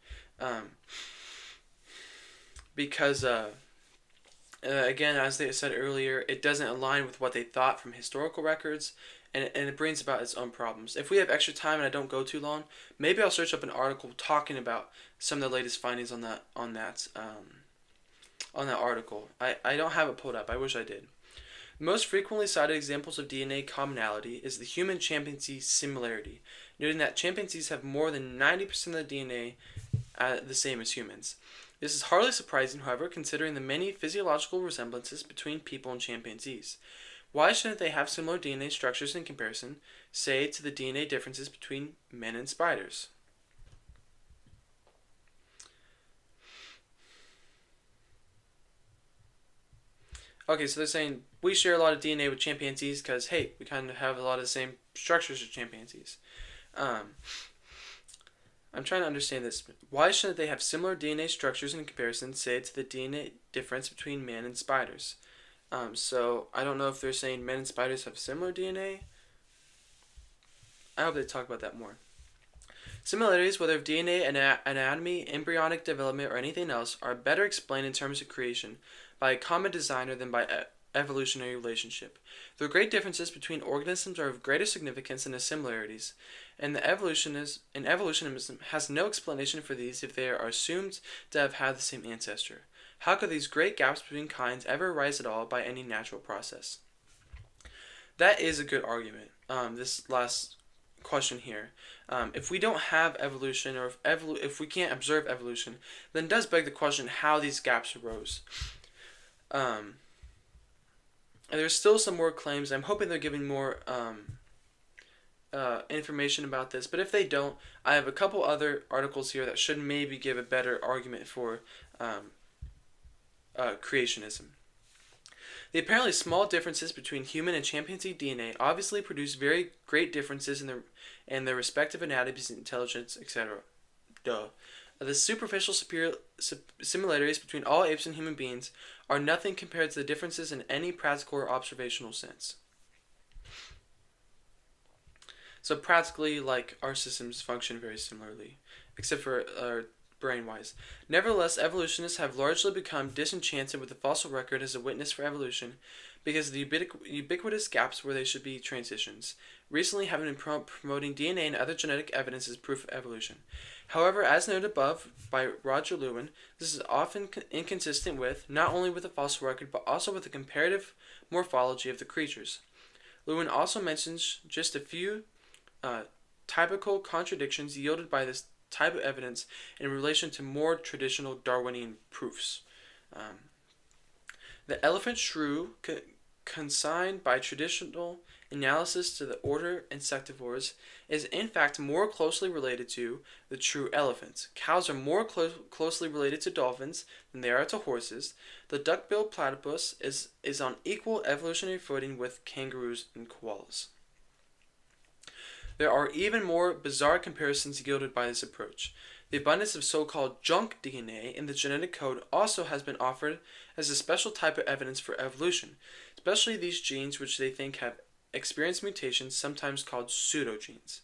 Because, again, as they said earlier, it doesn't align with what they thought from historical records, and it brings about its own problems. If we have extra time and I don't go too long, maybe I'll search up an article talking about some of the latest findings on that article. I don't have it pulled up. I wish I did. The most frequently cited examples of DNA commonality is the human-chimpanzee similarity, noting that chimpanzees have more than 90% of the DNA the same as humans. This is hardly surprising, however, considering the many physiological resemblances between people and chimpanzees. Why shouldn't they have similar DNA structures in comparison, say, to the DNA differences between men and spiders? Okay, so they're saying we share a lot of DNA with chimpanzees because, hey, we kind of have a lot of the same structures as chimpanzees. Um, I'm trying to understand this. Why shouldn't they have similar DNA structures in comparison, say, to the DNA difference between man and spiders? So I don't know if they're saying men and spiders have similar DNA. I hope they talk about that more. Similarities, whether of DNA, anatomy, embryonic development, or anything else, are better explained in terms of creation by a common designer than by evolutionary relationship. The great differences between organisms are of greater significance than the similarities, and evolutionism has no explanation for these if they are assumed to have had the same ancestor. How could these great gaps between kinds ever arise at all by any natural process? That is a good argument. This last question here. If we don't have evolution, or if we can't observe evolution, then it does beg the question how these gaps arose. And there's still some more claims. I'm hoping they're giving more information about this. But if they don't, I have a couple other articles here that should maybe give a better argument for creationism. The apparently small differences between human and chimpanzee DNA obviously produce very great differences in their respective anatomies, intelligence, etc. Duh. The superficial similarities between all apes and human beings are nothing compared to the differences in any practical or observational sense. So practically, like, our systems function very similarly, except for brain-wise. Nevertheless, evolutionists have largely become disenchanted with the fossil record as a witness for evolution because of the ubiquitous gaps where they should be transitions, recently having been promoting DNA and other genetic evidence as proof of evolution. However, as noted above by Roger Lewin, this is often inconsistent with, not only with the fossil record, but also with the comparative morphology of the creatures. Lewin also mentions just a few typical contradictions yielded by this type of evidence in relation to more traditional Darwinian proofs. The elephant shrew, consigned by traditional analysis to the order Insectivores, is in fact more closely related to the true elephants. Cows are more closely related to dolphins than they are to horses. The duck-billed platypus is on equal evolutionary footing with kangaroos and koalas. There are even more bizarre comparisons yielded by this approach. The abundance of so-called junk DNA in the genetic code also has been offered as a special type of evidence for evolution, especially these genes which they think have experienced mutations, sometimes called pseudogenes.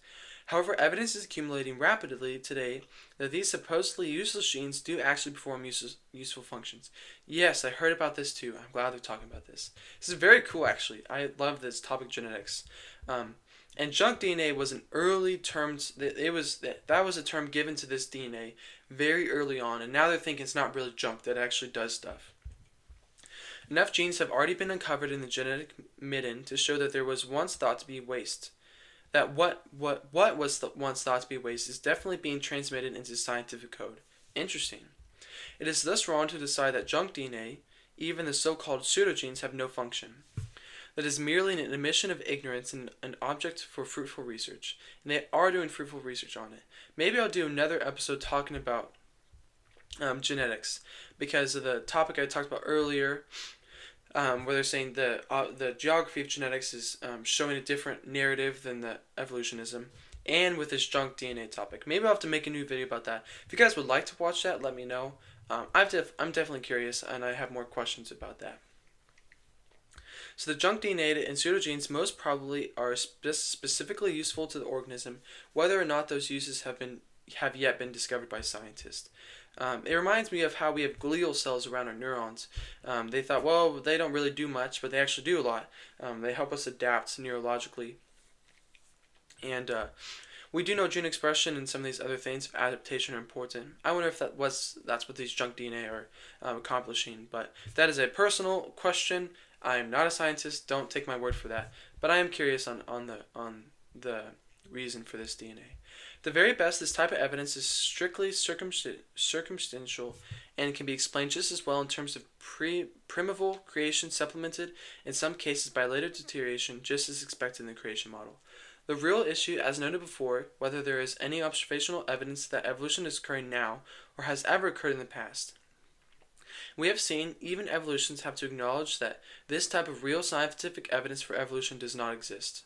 However, evidence is accumulating rapidly today that these supposedly useless genes do actually perform useful functions. Yes, I heard about this too. I'm glad they're talking about this. This is very cool, actually. I love this topic, genetics. And junk DNA was an early term. That was a term given to this DNA very early on, and now they're thinking it's not really junk, that it actually does stuff. Enough genes have already been uncovered in the genetic midden to show that there was once thought to be waste. That what was once thought to be waste is definitely being transmitted into scientific code. Interesting. It is thus wrong to decide that junk DNA, even the so-called pseudogenes, have no function. That is merely an admission of ignorance and an object for fruitful research. And they are doing fruitful research on it. Maybe I'll do another episode talking about genetics, because of the topic I talked about earlier, where they're saying the geography of genetics is showing a different narrative than the evolutionism, and with this junk DNA topic. Maybe I'll have to make a new video about that. If you guys would like to watch that, let me know. I'm definitely curious, and I have more questions about that. So the junk DNA and pseudogenes most probably are specifically useful to the organism, whether or not those uses have yet been discovered by scientists. It reminds me of how we have glial cells around our neurons. They thought, well, they don't really do much, but they actually do a lot. They help us adapt neurologically. And we do know gene expression and some of these other things of adaptation are important. I wonder if that's what these junk DNA are accomplishing. But that is a personal question. I am not a scientist. Don't take my word for that. But I am curious on the reason for this DNA. The very best, this type of evidence is strictly circumstantial and can be explained just as well in terms of primeval creation supplemented in some cases by later deterioration, just as expected in the creation model. The real issue, as noted before, whether there is any observational evidence that evolution is occurring now or has ever occurred in the past. We have seen even evolutionists have to acknowledge that this type of real scientific evidence for evolution does not exist.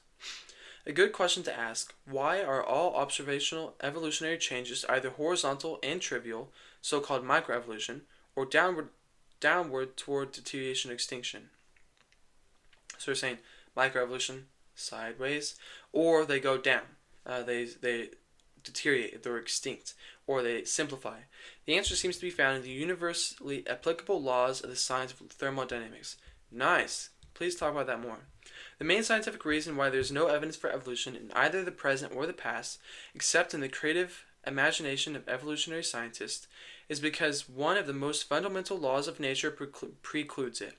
A good question to ask: why are all observational evolutionary changes either horizontal and trivial, so-called macroevolution, or downward toward deterioration and extinction? So we're saying microevolution sideways, or they go down. They deteriorate, they're extinct, or they simplify. The answer seems to be found in the universally applicable laws of the science of thermodynamics. Nice. Please talk about that more. The main scientific reason why there is no evidence for evolution in either the present or the past, except in the creative imagination of evolutionary scientists, is because one of the most fundamental laws of nature precludes it.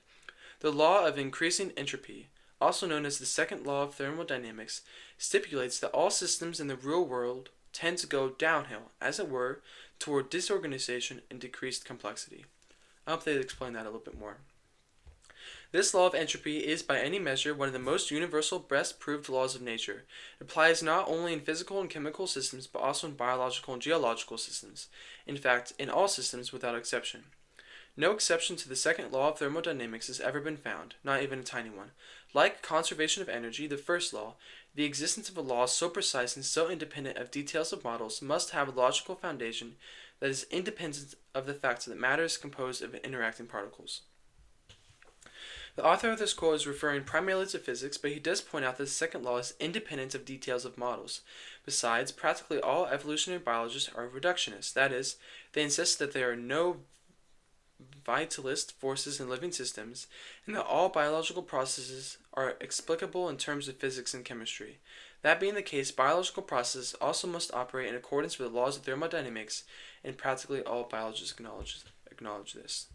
The law of increasing entropy, also known as the second law of thermodynamics, stipulates that all systems in the real world tend to go downhill, as it were, toward disorganization and decreased complexity. I hope they explain that a little bit more. This law of entropy is by any measure one of the most universal, best proved laws of nature. It applies not only in physical and chemical systems, but also in biological and geological systems. In fact, in all systems without exception. No exception to the second law of thermodynamics has ever been found, not even a tiny one. Like conservation of energy, the first law, the existence of a law so precise and so independent of details of models must have a logical foundation that is independent of the fact that matter is composed of interacting particles. The author of this quote is referring primarily to physics, but he does point out that the second law is independent of details of models. Besides, practically all evolutionary biologists are reductionists. That is, they insist that there are no vitalist forces in living systems, and that all biological processes are explicable in terms of physics and chemistry. That being the case, biological processes also must operate in accordance with the laws of thermodynamics, and practically all biologists acknowledge this.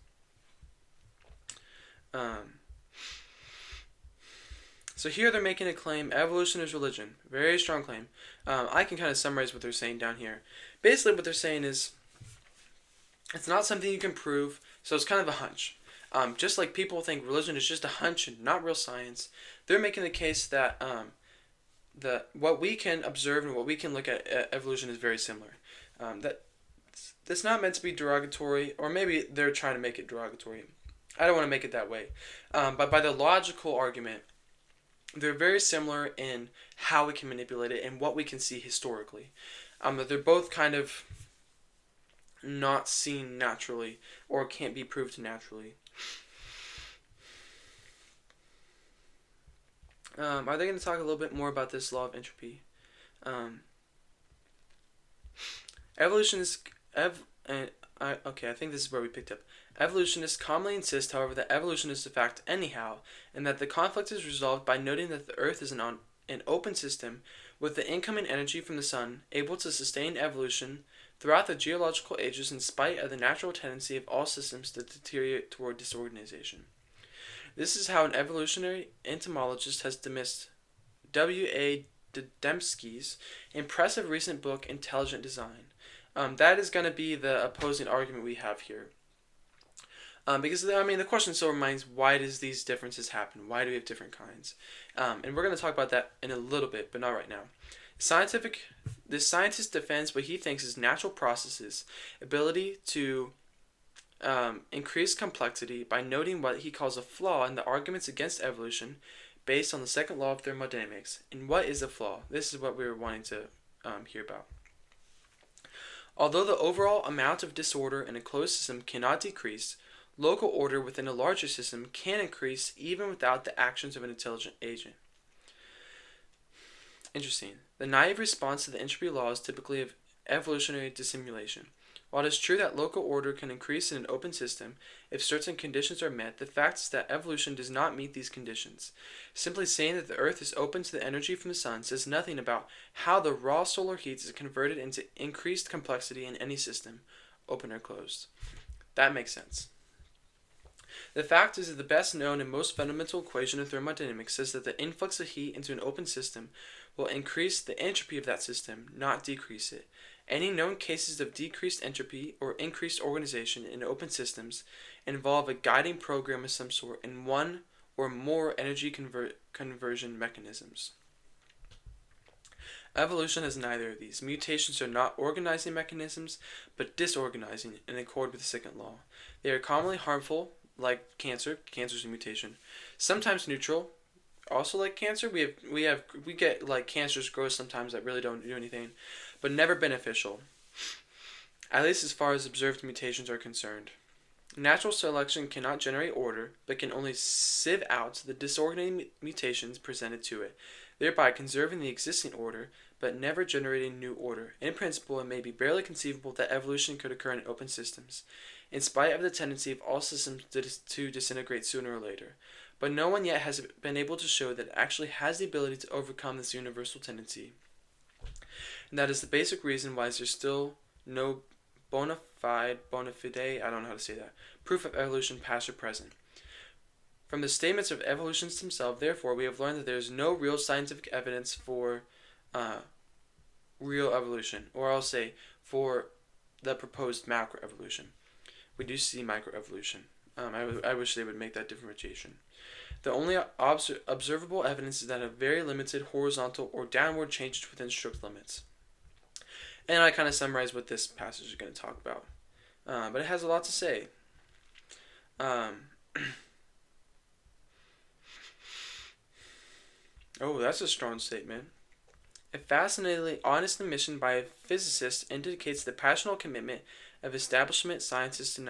So here they're making a claim: evolution is religion. Very strong claim. I can kind of summarize what they're saying down here. Basically what they're saying is, it's not something you can prove, so it's kind of a hunch. Just like people think religion is just a hunch and not real science, they're making the case that what we can observe and what we can look at evolution is very similar. That's not meant to be derogatory, or maybe they're trying to make it derogatory. I don't want to make it that way. But by the logical argument, they're very similar in how we can manipulate it and what we can see historically. They're both kind of not seen naturally or can't be proved naturally. Are they going to talk a little bit more about this law of entropy? Evolutionists... I think this is where we picked up. Evolutionists commonly insist, however, that evolution is a fact anyhow, and that the conflict is resolved by noting that the Earth is an open system with the incoming energy from the Sun able to sustain evolution throughout the geological ages in spite of the natural tendency of all systems to deteriorate toward disorganization. This is how an evolutionary entomologist has dismissed W.A. Dembski's impressive recent book, Intelligent Design. That is going to be the opposing argument we have here. Because, the question still remains, why does these differences happen? Why do we have different kinds? And we're going to talk about that in a little bit, but not right now. The scientist defends what he thinks is natural processes' ability to increase complexity by noting what he calls a flaw in the arguments against evolution based on the second law of thermodynamics. And what is a flaw? This is what we were wanting to hear about. Although the overall amount of disorder in a closed system cannot decrease, local order within a larger system can increase even without the actions of an intelligent agent. Interesting. The naive response to the entropy law is typically of evolutionary dissimulation. While it is true that local order can increase in an open system if certain conditions are met, the fact is that evolution does not meet these conditions. Simply saying that the Earth is open to the energy from the Sun says nothing about how the raw solar heat is converted into increased complexity in any system, open or closed. That makes sense. The fact is that the best known and most fundamental equation of thermodynamics says that the influx of heat into an open system will increase the entropy of that system, not decrease it. Any known cases of decreased entropy or increased organization in open systems involve a guiding program of some sort in one or more energy conversion mechanisms. Evolution has neither of these. Mutations are not organizing mechanisms, but disorganizing in accord with the second law. They are commonly harmful, like cancer. Cancer is a mutation. Sometimes neutral, also like cancer. We get like cancers grow sometimes that really don't do anything, but never beneficial. At least as far as observed mutations are concerned. Natural selection cannot generate order, but can only sieve out the disorganizing mutations presented to it, thereby conserving the existing order, but never generating new order. In principle, it may be barely conceivable that evolution could occur in open systems, in spite of the tendency of all systems to disintegrate sooner or later. But no one yet has been able to show that it actually has the ability to overcome this universal tendency. And that is the basic reason why there's still no bona fide, I don't know how to say that, proof of evolution past or present. From the statements of evolutionists themselves, therefore, we have learned that there is no real scientific evidence for real evolution, or I'll say for the proposed macroevolution. We do see microevolution. I wish they would make that differentiation. The only observable evidence is that of very limited horizontal or downward changes within strict limits. And I kind of summarize what this passage is going to talk about. But it has a lot to say. Oh, that's a strong statement. A fascinatingly honest admission by a physicist indicates the passionate commitment of establishment scientists to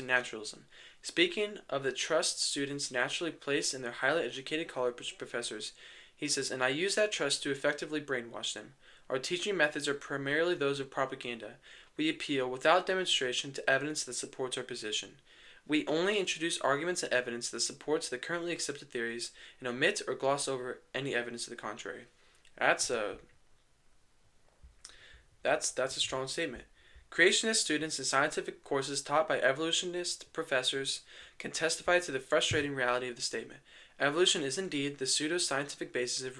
naturalism. Speaking of the trust students naturally place in their highly educated college professors, he says, and I use that trust to effectively brainwash them. Our teaching methods are primarily those of propaganda. We appeal, without demonstration, to evidence that supports our position. We only introduce arguments and evidence that supports the currently accepted theories and omit or gloss over any evidence to the contrary. That's a strong statement. Creationist students in scientific courses taught by evolutionist professors can testify to the frustrating reality of the statement. Evolution is indeed the pseudo-scientific basis of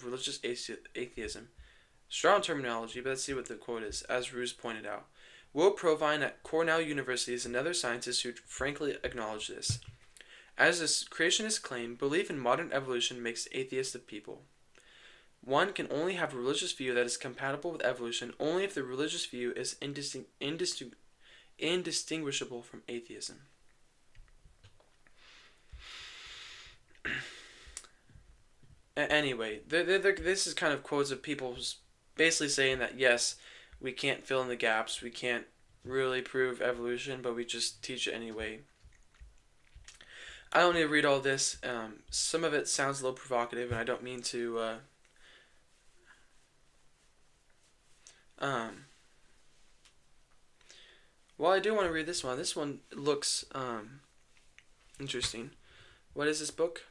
religious atheism. Strong terminology, but let's see what the quote is, as Roos pointed out. Will Provine at Cornell University is another scientist who frankly acknowledged this. As this creationist claim, belief in modern evolution makes atheists of people. One can only have a religious view that is compatible with evolution only if the religious view is indistinguishable from atheism. Anyway, this is kind of quotes of people basically saying that yes, we can't fill in the gaps, we can't really prove evolution, but we just teach it anyway. I don't need to read all this. Some of it sounds a little provocative, and I don't mean to. Well, I do want to read this one. This one looks interesting. What is this book?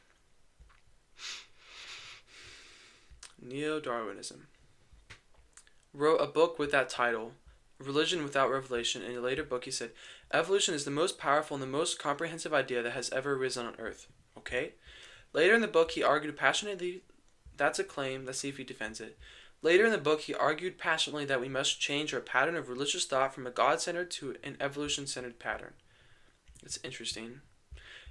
Neo-Darwinism. Wrote a book with that title, Religion Without Revelation. In a later book he said, evolution is the most powerful and the most comprehensive idea that has ever arisen on Earth. Okay? Later in the book he argued passionately, that's a claim, let's see if he defends it. Later in the book he argued passionately that we must change our pattern of religious thought from a God-centered to an evolution-centered pattern. It's interesting.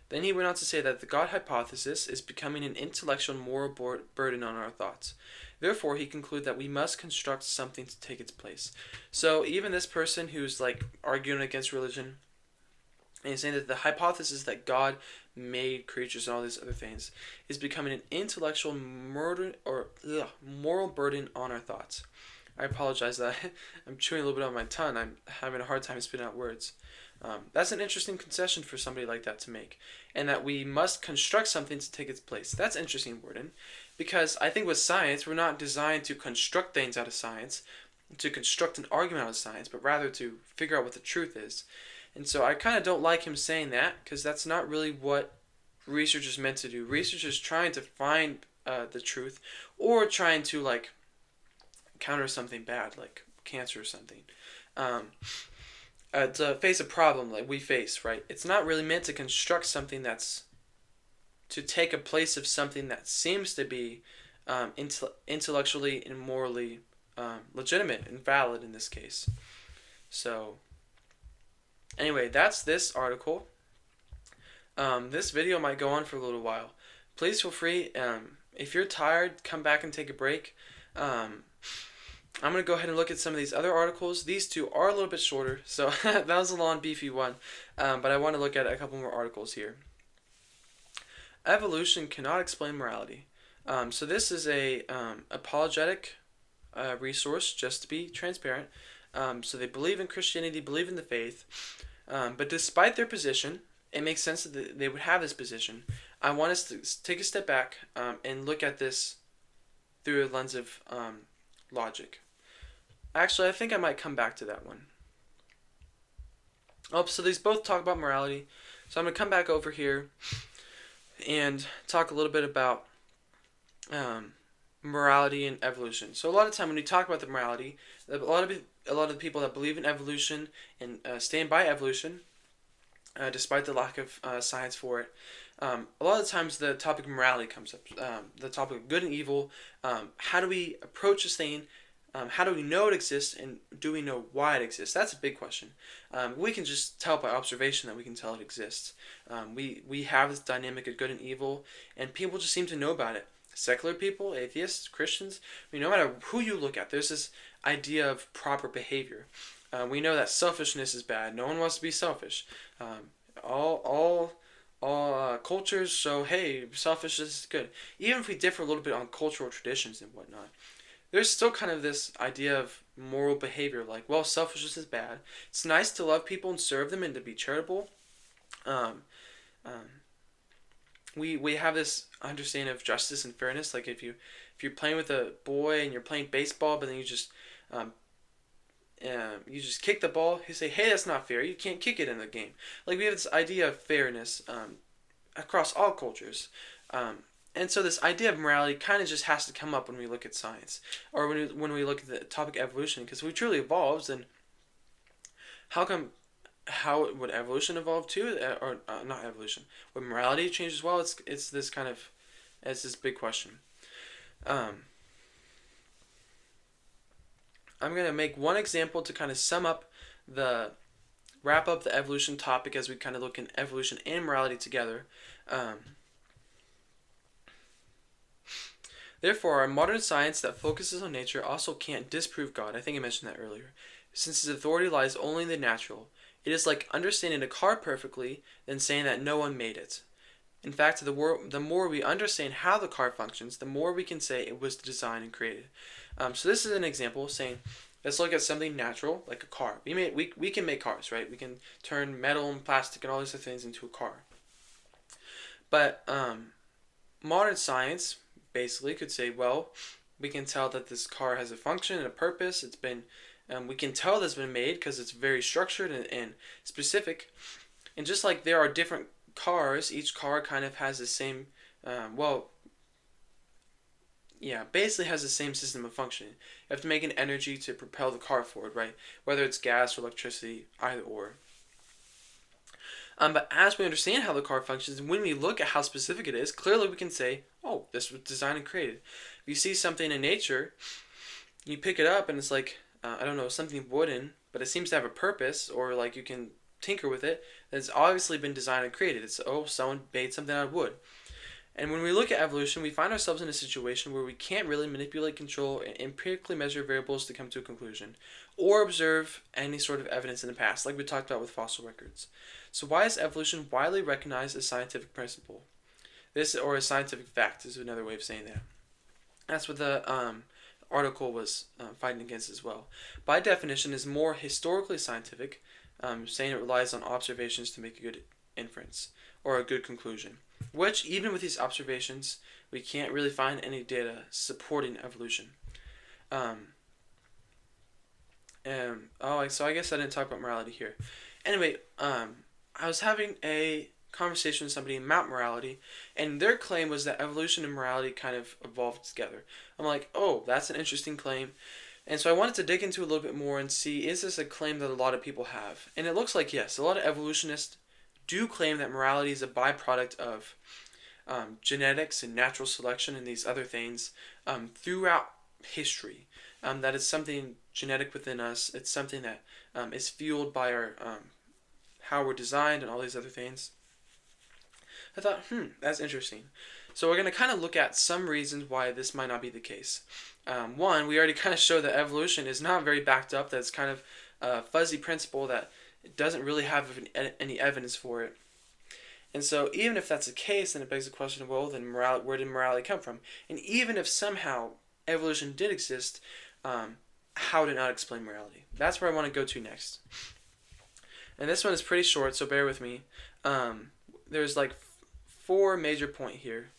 Then he went on to say that the God hypothesis is becoming an intellectual and moral burden on our thoughts. Therefore, he concluded that we must construct something to take its place. So even this person who's like arguing against religion and he's saying that the hypothesis that God made creatures and all these other things is becoming an intellectual moral burden on our thoughts. I apologize that I'm chewing a little bit on my tongue. I'm having a hard time spitting out words. That's an interesting concession for somebody like that to make. And that we must construct something to take its place. That's interesting wording. Because I think with science, we're not designed to construct things out of science, to construct an argument out of science, but rather to figure out what the truth is. And so I kind of don't like him saying that, because that's not really what research is meant to do. Research is trying to find the truth, or trying to like counter something bad, like cancer or something. to face a problem like we face, right? It's not really meant to construct something that's to take a place of something that seems to be intellectually and morally legitimate and valid in this case. So, anyway, that's this article. This video might go on for a little while. Please feel free. If you're tired, come back and take a break. I'm going to go ahead and look at some of these other articles. These two are a little bit shorter, so that was a long, beefy one. But I want to look at a couple more articles here. Evolution cannot explain morality. So this is a apologetic resource, just to be transparent. So they believe in Christianity, believe in the faith. But despite their position, it makes sense that they would have this position. I want us to take a step back and look at this through a lens of logic. Actually, I think I might come back to that one. Oh, so these both talk about morality. So I'm going to come back over here and talk a little bit about morality and evolution. So a lot of time when we talk about the morality, a lot of the people that believe in evolution and stand by evolution, despite the lack of science for it, a lot of the times the topic of morality comes up. The topic of good and evil. How do we approach this thing? How do we know it exists, and do we know why it exists? That's a big question. We can just tell by observation that we can tell it exists. We have this dynamic of good and evil, and people just seem to know about it. Secular people, atheists, Christians, no matter who you look at, there's this idea of proper behavior. We know that selfishness is bad. No one wants to be selfish. All cultures show, hey, selfishness is good. Even if we differ a little bit on cultural traditions and whatnot, there's still kind of this idea of moral behavior, like, well, selfishness is bad. It's nice to love people and serve them and to be charitable. We have this understanding of justice and fairness. Like if you're playing with a boy and you're playing baseball, but then you just kick the ball, you say, hey, that's not fair. You can't kick it in the game. Like we have this idea of fairness across all cultures. And so this idea of morality kind of just has to come up when we look at science, or when we look at the topic of evolution, because we truly evolved, and how would evolution evolve too, or not evolution? Would morality change as well? It's this big question. I'm gonna make one example to kind of wrap up the evolution topic as we kind of look in evolution and morality together. Therefore, our modern science that focuses on nature also can't disprove God. I think I mentioned that earlier. Since his authority lies only in the natural, it is like understanding a car perfectly than saying that no one made it. In fact, the more we understand how the car functions, the more we can say it was designed and created. So this is an example saying, let's look at something natural, like a car. We can make cars, right? We can turn metal and plastic and all these other things into a car. But modern science basically could say, well, we can tell that this car has a function and a purpose. We can tell that it's been made because it's very structured and specific. And just like there are different cars, each car kind of has the same, basically has the same system of functioning. You have to make an energy to propel the car forward, right? Whether it's gas or electricity, either or. But as we understand how the car functions, and when we look at how specific it is, clearly we can say, oh, this was designed and created. If you see something in nature, you pick it up and it's like, something wooden, but it seems to have a purpose, or like you can tinker with it, it's obviously been designed and created. It's, someone made something out of wood. And when we look at evolution, we find ourselves in a situation where we can't really manipulate, control, and empirically measure variables to come to a conclusion, or observe any sort of evidence in the past, like we talked about with fossil records. So why is evolution widely recognized as a scientific principle? Or a scientific fact is another way of saying that. That's what the article was fighting against as well. By definition, is more historically scientific, saying it relies on observations to make a good inference, or a good conclusion. Which, even with these observations, we can't really find any data supporting evolution. So I guess I didn't talk about morality here. Anyway, I was having a conversation with somebody about morality, and their claim was that evolution and morality kind of evolved together. I'm like, oh, that's an interesting claim. And so I wanted to dig into a little bit more and see, is this a claim that a lot of people have? And it looks like yes. A lot of evolutionists do claim that morality is a byproduct of genetics and natural selection and these other things throughout history. That it's something genetic within us. It's something that is fueled by our how we're designed and all these other things. I thought, that's interesting. So we're going to kind of look at some reasons why this might not be the case. One, we already kind of showed that evolution is not very backed up. That's kind of a fuzzy principle that doesn't really have any evidence for it. And so even if that's the case, then it begs the question, well, then where did morality come from? And even if somehow evolution did exist, how did it not explain morality? That's where I want to go to next. And this one is pretty short, so bear with me. There's like 4 major points here.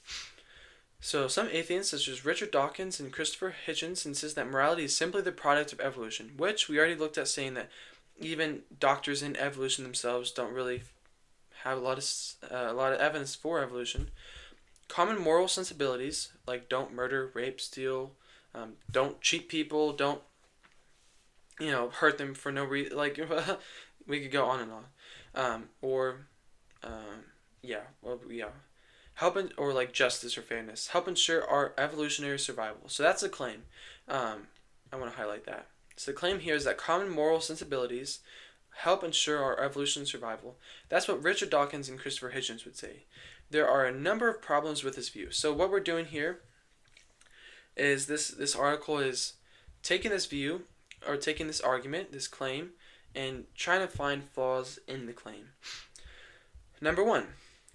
So some atheists, such as Richard Dawkins and Christopher Hitchens, insist that morality is simply the product of evolution, which we already looked at, saying that even doctors in evolution themselves don't really have a lot of evidence for evolution. Common moral sensibilities, like don't murder, rape, steal, don't cheat people, don't hurt them for no reason. Like we could go on and on, or like justice or fairness, help ensure our evolutionary survival. So that's a claim. I want to highlight that. So the claim here is that common moral sensibilities help ensure our evolutionary survival. That's what Richard Dawkins and Christopher Hitchens would say. There are a number of problems with this view. So what we're doing here is this article is taking this view, or taking this argument, this claim, and trying to find flaws in the claim. Number 1,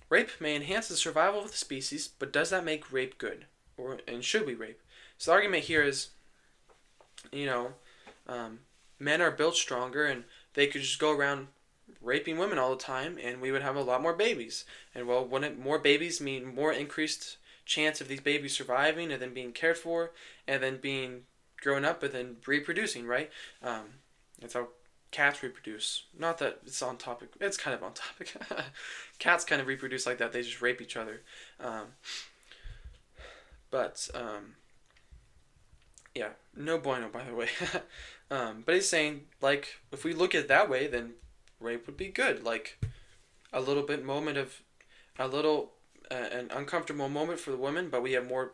rape may enhance the survival of the species, but does that make rape good? And should we rape? So the argument here is, men are built stronger and they could just go around raping women all the time and we would have a lot more babies. And well, wouldn't more babies mean more increased chance of these babies surviving and then being cared for and then being grown up and then reproducing, right? That's how cats reproduce. Not that it's on topic. It's kind of on topic. Cats kind of reproduce like that. They just rape each other. Yeah, no bueno, by the way. But he's saying, like, if we look at it that way, then rape would be good. Like, an uncomfortable moment for the woman, but we have more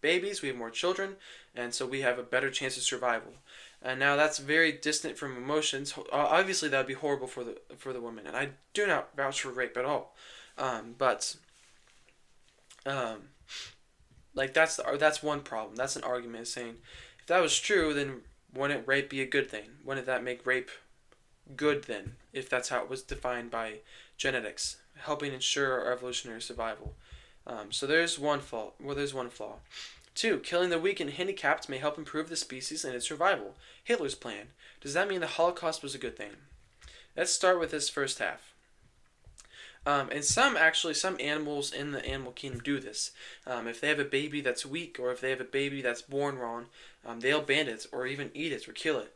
babies, we have more children, and so we have a better chance of survival. And now that's very distant from emotions. Obviously, that would be horrible for the woman, and I do not vouch for rape at all. Like that's one problem. That's an argument saying, if that was true, then wouldn't rape be a good thing? Wouldn't that make rape good then, if that's how it was defined by genetics, helping ensure our evolutionary survival? So there's one flaw. Well, there's one flaw. 2, killing the weak and handicapped may help improve the species and its survival. Hitler's plan. Does that mean the Holocaust was a good thing? Let's start with this first half. And some animals in the animal kingdom do this. If they have a baby that's weak, or if they have a baby that's born wrong, they'll ban it, or even eat it, or kill it.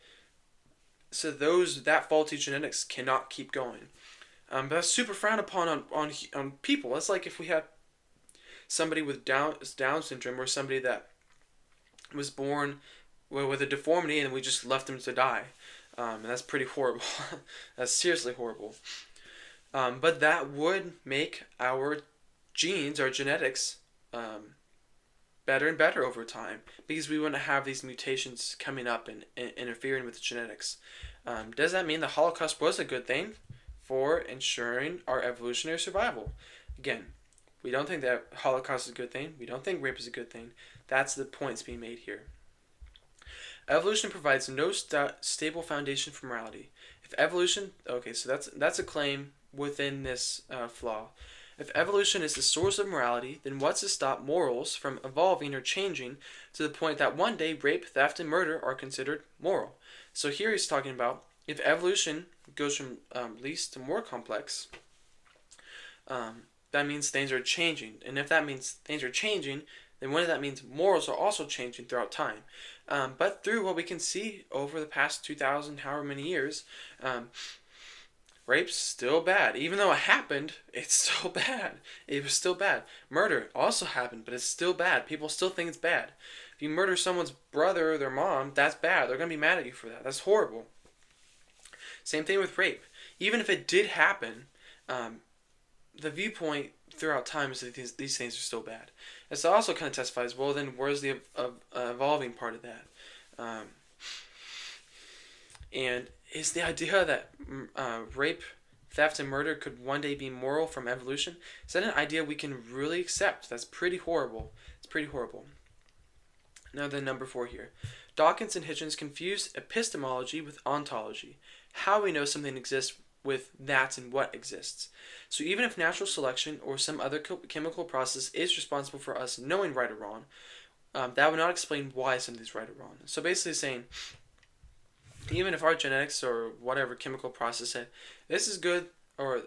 So that faulty genetics cannot keep going. But that's super frowned upon on people. It's like if we had somebody with Down syndrome, or somebody that was born with a deformity and we just left them to die. And that's pretty horrible. That's seriously horrible. But that would make our genes, our genetics, better and better over time, because we wouldn't have these mutations coming up and interfering with the genetics. Does that mean the Holocaust was a good thing for ensuring our evolutionary survival? Again, we don't think that Holocaust is a good thing. We don't think rape is a good thing. That's the points being made here. Evolution provides no stable foundation for morality. If evolution, okay, so that's a claim within this flaw. If evolution is the source of morality, then what's to stop morals from evolving or changing to the point that one day rape, theft, and murder are considered moral? So here he's talking about, if evolution goes from least to more complex, that means things are changing. And if that means things are changing, then what that means morals are also changing throughout time. But through what we can see over the past 2,000, however many years, rape's still bad. Even though it happened, it's still bad. It was still bad. Murder also happened, but it's still bad. People still think it's bad. If you murder someone's brother or their mom, that's bad. They're going to be mad at you for that. That's horrible. Same thing with rape. Even if it did happen, the viewpoint throughout time is that these things are still bad. And so also kind of testifies, well, then where's the evolving part of that? And is the idea that rape, theft, and murder could one day be moral from evolution? Is that an idea we can really accept? That's pretty horrible. It's pretty horrible. Now then, number 4 here. Dawkins and Hitchens confused epistemology with ontology. How we know something exists with that and what exists. So even if natural selection or some other chemical process is responsible for us knowing right or wrong, that would not explain why something's right or wrong. So basically saying, even if our genetics or whatever chemical process said, this is good or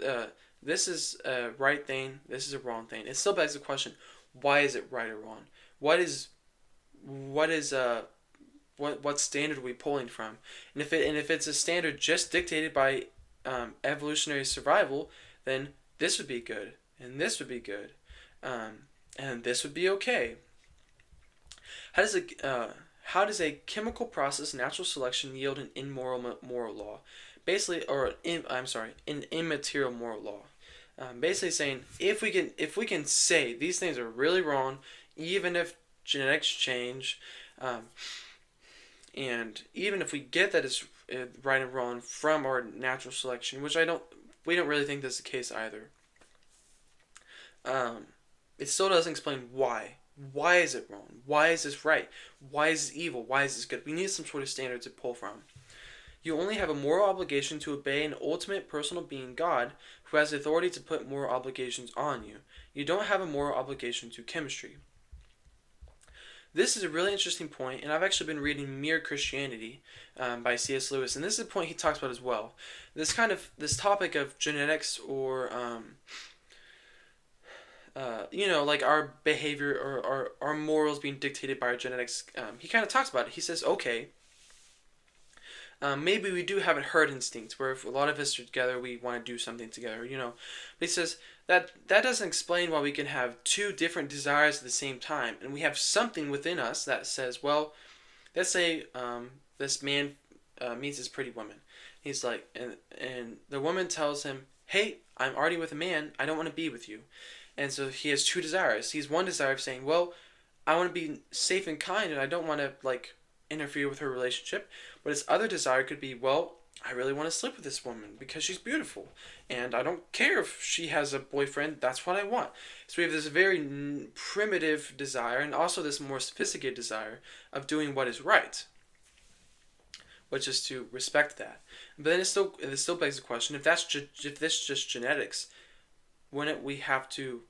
this is a right thing, this is a wrong thing, it still begs the question, why is it right or wrong? What standard are we pulling from? And if it's a standard just dictated by evolutionary survival, then this would be good, and this would be good, and this would be okay. How does a chemical process, natural selection, yield an immoral moral law? Basically, an immaterial moral law. Basically saying if we can say these things are really wrong, even if genetics change, and even if we get that it's right and wrong from our natural selection, which we don't really think that's the case either. It still doesn't explain why. Why is it wrong? Why is this right? Why is this evil? Why is this good? We need some sort of standard to pull from. You only have a moral obligation to obey an ultimate personal being, God, who has the authority to put moral obligations on you. You don't have a moral obligation to chemistry. This is a really interesting point, and I've actually been reading Mere Christianity by C.S. Lewis, and this is a point he talks about as well. This topic of genetics or like our behavior or our morals being dictated by our genetics. He kind of talks about it. He says, okay, maybe we do have a herd instinct where if a lot of us are together, we want to do something together, But he says that doesn't explain why we can have two different desires at the same time, and we have something within us that says, well, let's say this man meets this pretty woman. He's like, and the woman tells him, hey, I'm already with a man. I don't want to be with you. And so he has two desires. He has one desire of saying, well, I want to be safe and kind, and I don't want to, interfere with her relationship. But his other desire could be, well, I really want to sleep with this woman because she's beautiful. And I don't care if she has a boyfriend. That's what I want. So we have this very primitive desire and also this more sophisticated desire of doing what is right, which is to respect that. But then it still begs the question, if this is just genetics, wouldn't we have to,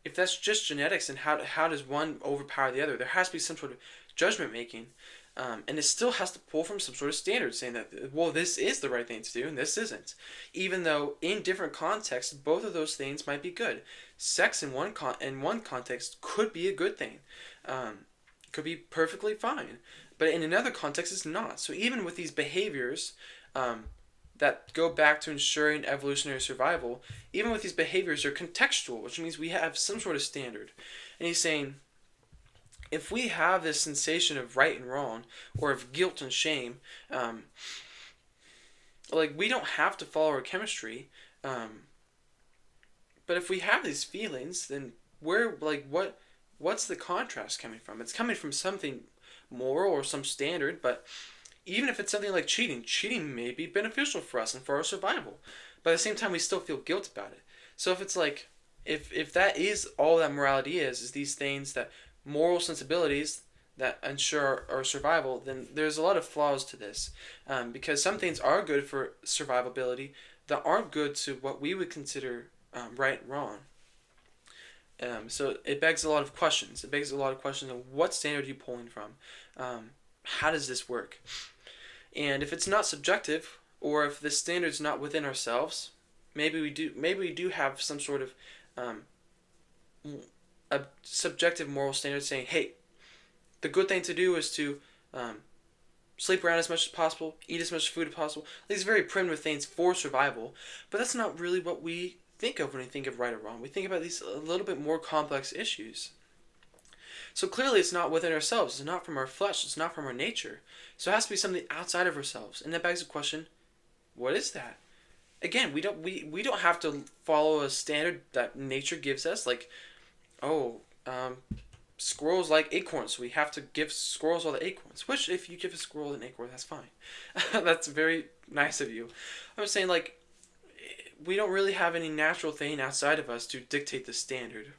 if that's just genetics, then how does one overpower the other? There has to be some sort of judgment making, and it still has to pull from some sort of standard saying that, well, this is the right thing to do and this isn't. Even though in different contexts, both of those things might be good. Sex in one context could be a good thing. Could be perfectly fine. But in another context, it's not. So even with these behaviors, that go back to ensuring evolutionary survival, even with these behaviors, they're contextual, which means we have some sort of standard. And he's saying, if we have this sensation of right and wrong, or of guilt and shame, we don't have to follow our chemistry, but if we have these feelings, then what's the contrast coming from? It's coming from something moral or some standard, but even if it's something like cheating may be beneficial for us and for our survival. But at the same time, we still feel guilt about it. So if it's if that is all that morality is these things, that moral sensibilities that ensure our survival, then there's a lot of flaws to this. Because some things are good for survivability that aren't good to what we would consider right and wrong. So it begs a lot of questions. It begs a lot of questions of what standard are you pulling from? How does this work? And if it's not subjective, or if the standard's not within ourselves, maybe we do have some sort of a subjective moral standard saying, hey, the good thing to do is to sleep around as much as possible, eat as much food as possible. These very primitive things for survival, but that's not really what we think of when we think of right or wrong. We think about these a little bit more complex issues. So clearly it's not within ourselves. It's not from our flesh. It's not from our nature. So it has to be something outside of ourselves. And that begs the question, what is that? Again, we don't have to follow a standard that nature gives us, like, oh, squirrels like acorns, so we have to give squirrels all the acorns. Which, if you give a squirrel an acorn, that's fine. That's very nice of you. I'm saying, like, we don't really have any natural thing outside of us to dictate the standard.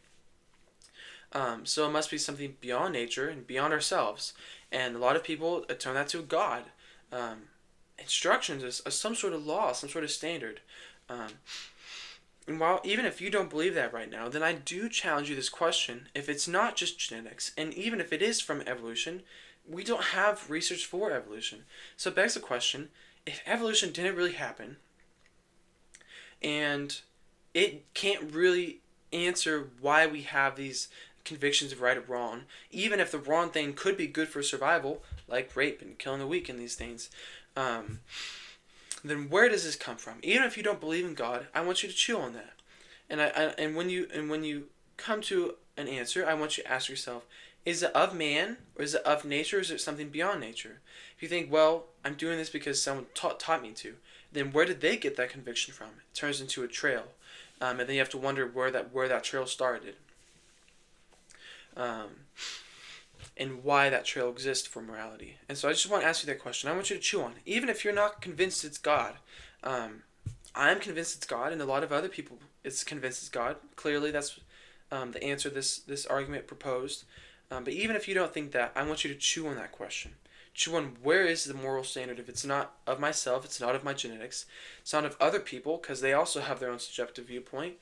So it must be something beyond nature and beyond ourselves. And a lot of people turn that to God. Instructions is some sort of law, some sort of standard. And while even if you don't believe that right now, then I do challenge you this question. If it's not just genetics, and even if it is from evolution, we don't have research for evolution. So it begs the question, if evolution didn't really happen, and it can't really answer why we have these convictions of right or wrong, even if the wrong thing could be good for survival, like rape and killing the weak and these things, then where does this come from? Even if you don't believe in God, I want you to chew on that. And when you come to an answer, I want you to ask yourself, is it of man, or is it of nature, or is it something beyond nature? If you think, well, I'm doing this because someone taught me to, then where did they get that conviction from? It turns into a trail. And then you have to wonder where that trail started. And why that trail exists for morality. And so I just want to ask you that question. I want you to chew on it. Even if you're not convinced it's God. I'm convinced it's God, and a lot of other people it's convinced it's God. Clearly that's the answer this argument proposed. But even if you don't think that, I want you to chew on that question. Chew on where is the moral standard if it's not of myself, it's not of my genetics, it's not of other people, because they also have their own subjective viewpoint.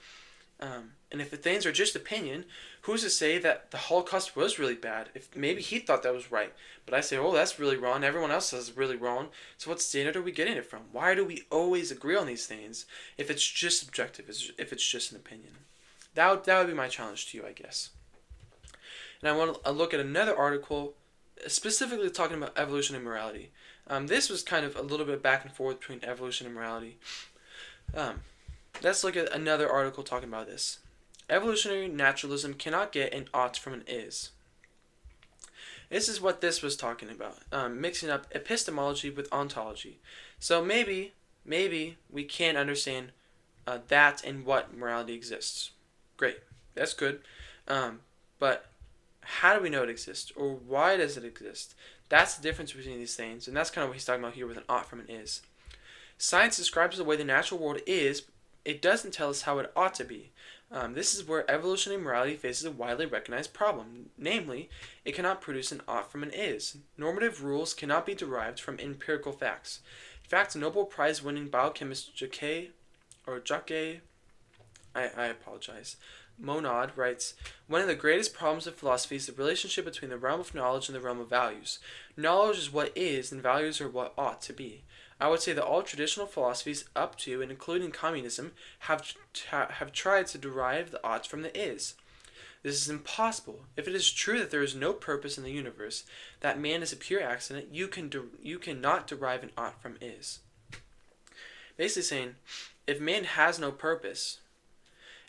And if the things are just opinion, who's to say that the Holocaust was really bad? If maybe he thought that was right, but I say, oh, that's really wrong. Everyone else says it's really wrong. So what standard are we getting it from? Why do we always agree on these things if it's just subjective? If it's just an opinion? That would be my challenge to you, I guess. And I want to look at another article, specifically talking about evolution and morality. This was kind of a little bit back and forth between evolution and morality. Let's look at another article talking about this. Evolutionary naturalism cannot get an ought from an is. This is what this was talking about, mixing up epistemology with ontology. So maybe we can understand that and what morality exists. Great, that's good. But how do we know it exists, or why does it exist? That's the difference between these things, and that's kind of what he's talking about here with an ought from an is. Science describes the way the natural world is. It doesn't tell us how it ought to be. This is where evolutionary morality faces a widely recognized problem. Namely, it cannot produce an ought from an is. Normative rules cannot be derived from empirical facts. In fact, Nobel Prize winning biochemist Jacques Monod writes, one of the greatest problems of philosophy is the relationship between the realm of knowledge and the realm of values. Knowledge is what is, and values are what ought to be. I would say that all traditional philosophies up to and including communism have tried to derive the ought from the is. This is impossible. If it is true that there is no purpose in the universe, that man is a pure accident, you cannot derive an ought from is. Basically saying, if man has no purpose,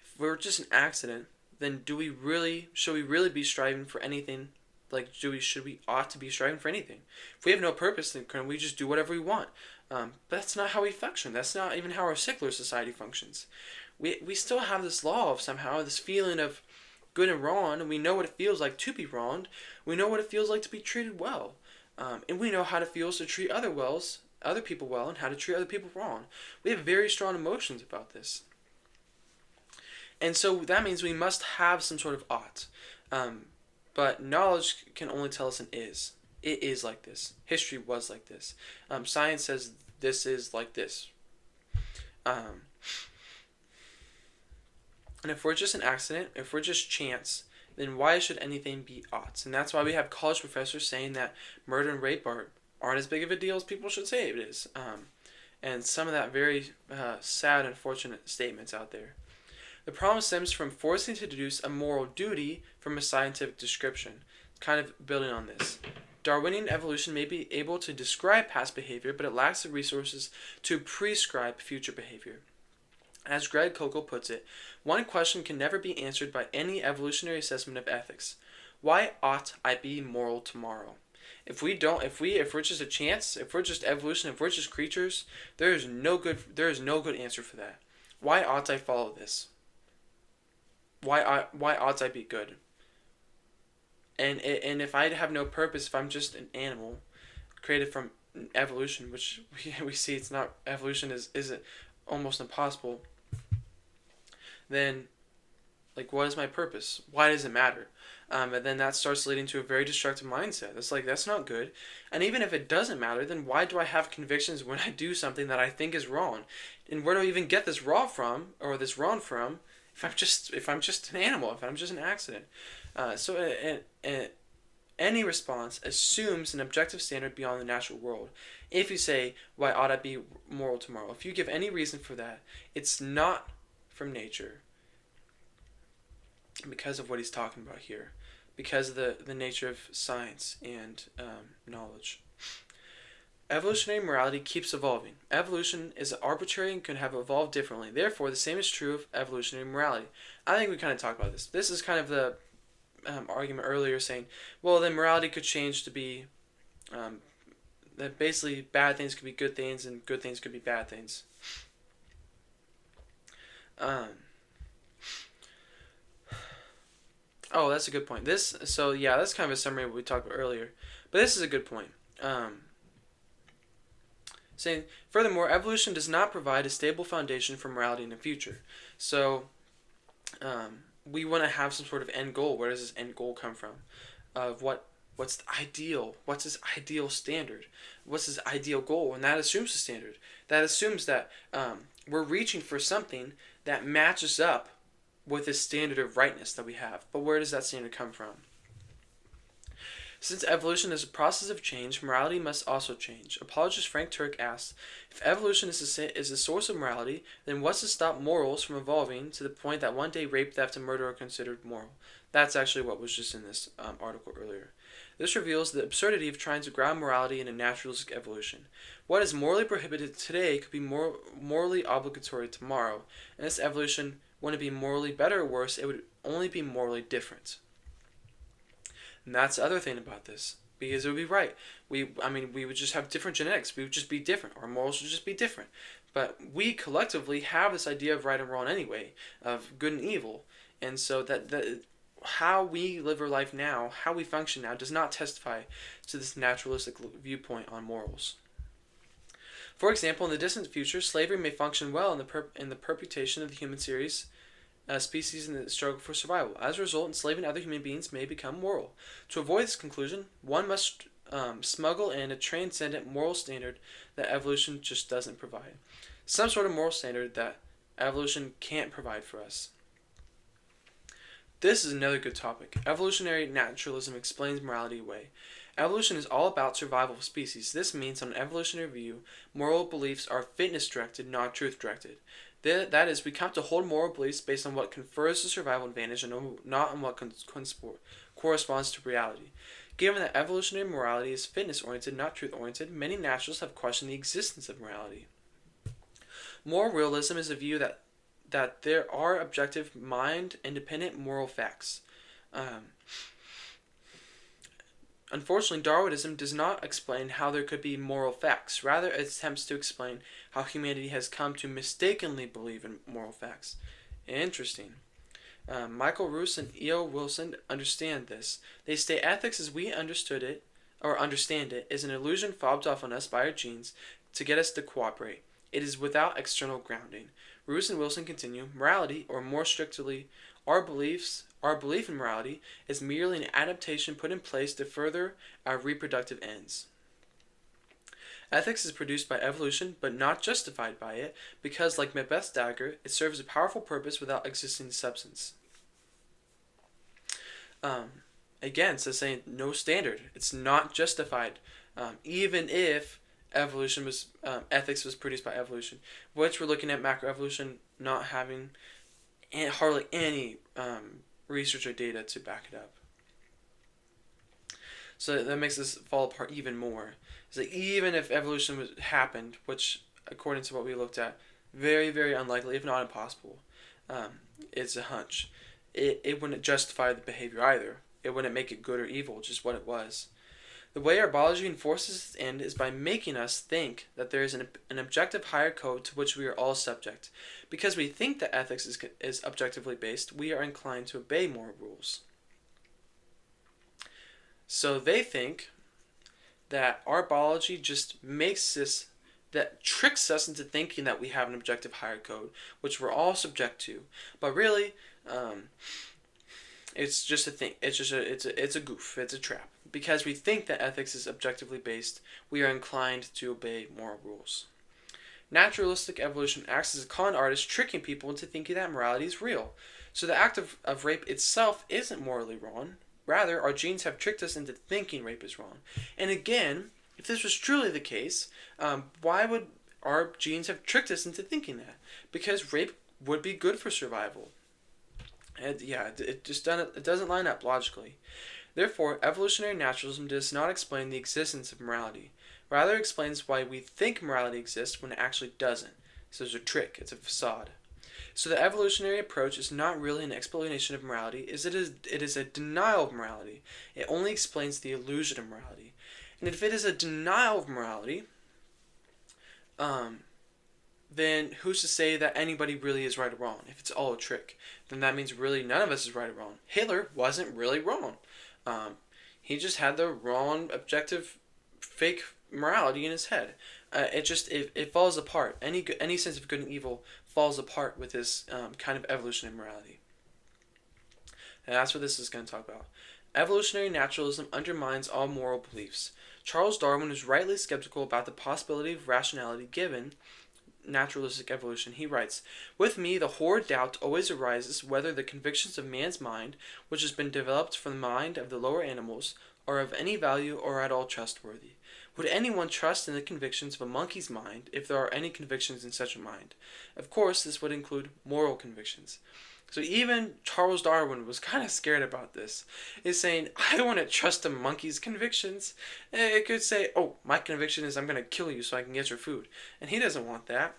if we're just an accident, then should we really be striving for anything? Like, should we ought to be striving for anything? If we have no purpose, then can we just do whatever we want? But that's not how we function. That's not even how our secular society functions. We still have this law of somehow, this feeling of good and wrong, and we know what it feels like to be wronged. We know what it feels like to be treated well. And we know how it feels to treat other people well, and how to treat other people wrong. We have very strong emotions about this. And so that means we must have some sort of ought. But knowledge can only tell us an is. It is like this. History was like this. Science says this is like this. And if we're just an accident, if we're just chance, then why should anything be ought? And that's why we have college professors saying that murder and rape aren't as big of a deal as people should say it is. And some of that very sad and unfortunate statements out there. The problem stems from forcing to deduce a moral duty from a scientific description. Kind of building on this. Darwinian evolution may be able to describe past behavior, but it lacks the resources to prescribe future behavior. As Greg Koukl puts it, one question can never be answered by any evolutionary assessment of ethics. Why ought I be moral tomorrow? If we're just a chance, if we're just evolution, if we're just creatures, there is no good answer for that. Why ought I follow this? Why ought I be good? And if I have no purpose, if I'm just an animal created from evolution, which we see it's not, evolution is almost impossible, then like what is my purpose? Why does it matter? And then that starts leading to a very destructive mindset. That's like, that's not good. And even if it doesn't matter, then why do I have convictions when I do something that I think is wrong? And where do I even get this wrong from, or this wrong from, if I'm just an animal, if I'm just an accident? Any response assumes an objective standard beyond the natural world. If you say, why ought I be moral tomorrow? If you give any reason for that, it's not from nature, because of what he's talking about here, because of the nature of science and knowledge. Evolutionary morality keeps evolving. Evolution is arbitrary and can have evolved differently. Therefore, the same is true of evolutionary morality. I think we kind of talked about this. This is kind of the argument earlier saying, well, then morality could change to be that basically bad things could be good things and good things could be bad things. Oh, that's a good point. That's kind of a summary of what we talked about earlier. But this is a good point. Saying, furthermore, evolution does not provide a stable foundation for morality in the future. So, we want to have some sort of end goal. Where does this end goal come from? Of what's the ideal? What's his ideal standard? What's his ideal goal? And that assumes a standard. That assumes that we're reaching for something that matches up with this standard of rightness that we have. But where does that standard come from? Since evolution is a process of change, morality must also change. Apologist Frank Turk asks, if evolution is the source of morality, then what's to stop morals from evolving to the point that one day rape, theft, and murder are considered moral? That's actually what was just in this article earlier. This reveals the absurdity of trying to ground morality in a naturalistic evolution. What is morally prohibited today could be morally obligatory tomorrow, and this evolution wouldn't be morally better or worse, it would only be morally different. And that's the other thing about this, because it would be right. We would just have different genetics. We would just be different. Our morals would just be different. But we collectively have this idea of right and wrong anyway, of good and evil. And so that how we live our life now, how we function now, does not testify to this naturalistic viewpoint on morals. For example, in the distant future, slavery may function well in the perpetuation of the human species in the struggle for survival. As a result, enslaving other human beings may become moral. To avoid this conclusion, one must smuggle in a transcendent moral standard that evolution just doesn't provide. Some sort of moral standard that evolution can't provide for us. This is another good topic. Evolutionary naturalism explains morality away. Evolution is all about survival of species. This means, on an evolutionary view, moral beliefs are fitness-directed, not truth-directed. That is, we come to hold moral beliefs based on what confers a survival advantage and not on what corresponds to reality. Given that evolutionary morality is fitness-oriented, not truth-oriented, many naturalists have questioned the existence of morality. Moral realism is a view that there are objective, mind-independent moral facts. Unfortunately, Darwinism does not explain how there could be moral facts. Rather, it attempts to explain how humanity has come to mistakenly believe in moral facts. Interesting. Michael Roos and E.O. Wilson understand this. They state ethics as we understand it, is an illusion fobbed off on us by our genes to get us to cooperate. It is without external grounding. Roos and Wilson continue, morality, or more strictly, our belief in morality, is merely an adaptation put in place to further our reproductive ends. Ethics is produced by evolution, but not justified by it, because, like Macbeth's dagger, it serves a powerful purpose without existing substance. Again, so saying no standard. It's not justified, even if ethics was produced by evolution, which we're looking at macroevolution not having hardly any research or data to back it up. So that makes this fall apart even more. It's like even if evolution happened, which according to what we looked at, Very, very unlikely, if not impossible. It's a hunch. It wouldn't justify the behavior either. It wouldn't make it good or evil, just what it was. The way our biology enforces its end is by making us think that there is an objective higher code to which we are all subject. Because we think that ethics is objectively based, we are inclined to obey moral rules. So they think that our biology just that tricks us into thinking that we have an objective higher code, which we're all subject to. But really, it's just a thing. It's a goof. It's a trap. Because we think that ethics is objectively based, we are inclined to obey moral rules. Naturalistic evolution acts as a con artist, tricking people into thinking that morality is real. So the act of rape itself isn't morally wrong. Rather, our genes have tricked us into thinking rape is wrong. And again, if this was truly the case, why would our genes have tricked us into thinking that? Because rape would be good for survival. And yeah, it doesn't line up logically. Therefore, evolutionary naturalism does not explain the existence of morality. Rather, it explains why we think morality exists when it actually doesn't. So there's a trick. It's a facade. So the evolutionary approach is not really an explanation of morality, it is a denial of morality. It only explains the illusion of morality. And if it is a denial of morality, then who's to say that anybody really is right or wrong? If it's all a trick, then that means really none of us is right or wrong. Hitler wasn't really wrong. He just had the wrong, objective, fake morality in his head. It falls apart. Any sense of good and evil falls apart with this kind of evolutionary morality. And that's what this is going to talk about. Evolutionary naturalism undermines all moral beliefs. Charles Darwin was rightly skeptical about the possibility of rationality given naturalistic evolution. He writes, "With me, the horrid doubt always arises whether the convictions of man's mind, which has been developed from the mind of the lower animals, are of any value or at all trustworthy. Would anyone trust in the convictions of a monkey's mind if there are any convictions in such a mind? Of course, this would include moral convictions." So even Charles Darwin was kind of scared about this. He's saying, I don't want to trust a monkey's convictions. It could say, oh, my conviction is I'm going to kill you so I can get your food. And he doesn't want that.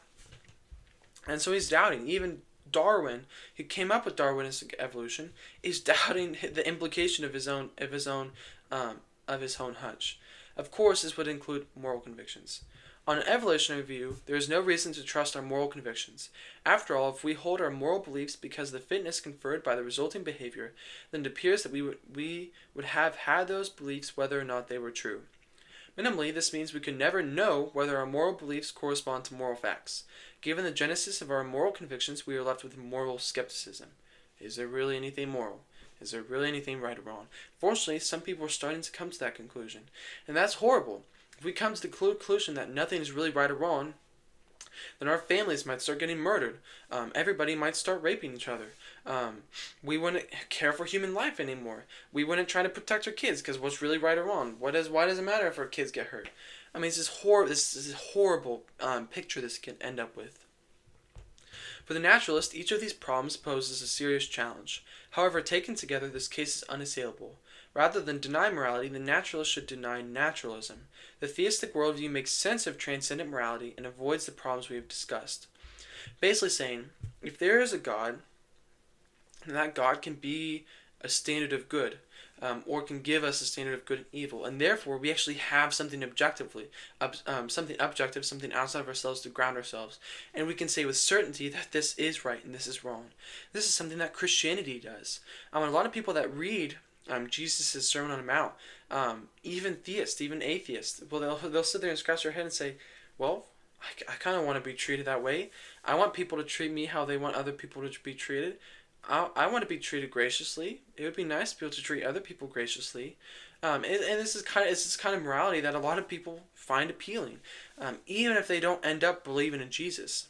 And so he's doubting. Even Darwin, who came up with Darwinistic evolution, is doubting the implication of his own hunch. Of course, this would include moral convictions. On an evolutionary view, there is no reason to trust our moral convictions. After all, if we hold our moral beliefs because of the fitness conferred by the resulting behavior, then it appears that we would have had those beliefs whether or not they were true. Minimally, this means we can never know whether our moral beliefs correspond to moral facts. Given the genesis of our moral convictions, we are left with moral skepticism. Is there really anything moral? Is there really anything right or wrong? Fortunately, some people are starting to come to that conclusion. And that's horrible. If we come to the conclusion that nothing is really right or wrong, then our families might start getting murdered. Everybody might start raping each other. We wouldn't care for human life anymore. We wouldn't try to protect our kids because what's really right or wrong? Why does it matter if our kids get hurt? I mean, this is horrible picture this can end up with. For the naturalist, each of these problems poses a serious challenge. However, taken together, this case is unassailable. Rather than deny morality, the naturalist should deny naturalism. The theistic worldview makes sense of transcendent morality and avoids the problems we have discussed. Basically saying, if there is a God, then that God can be a standard of good, or can give us a standard of good and evil, and therefore we actually have something objective, something outside of ourselves to ground ourselves, and we can say with certainty that this is right and this is wrong. This is something that Christianity does. A lot of people that read Jesus' Sermon on the Mount, even theists, even atheists, well, they'll sit there and scratch their head and say, well, I kind of want to be treated that way. I want people to treat me how they want other people to be treated. I want to be treated graciously. It would be nice to be able to treat other people graciously. And this is kind of morality that a lot of people find appealing, even if they don't end up believing in Jesus.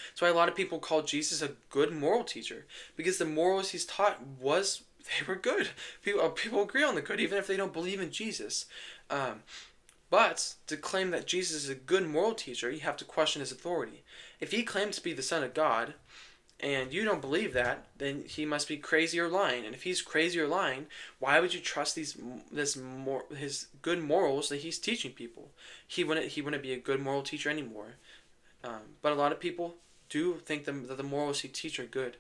That's why a lot of people call Jesus a good moral teacher, because the morals he's taught they were good. People agree on the good, even if they don't believe in Jesus. But to claim that Jesus is a good moral teacher, you have to question his authority. If he claims to be the Son of God, and you don't believe that, then he must be crazy or lying. And if he's crazy or lying, why would you trust his good morals that he's teaching people? He wouldn't be a good moral teacher anymore. But a lot of people do think that the morals he teach are good.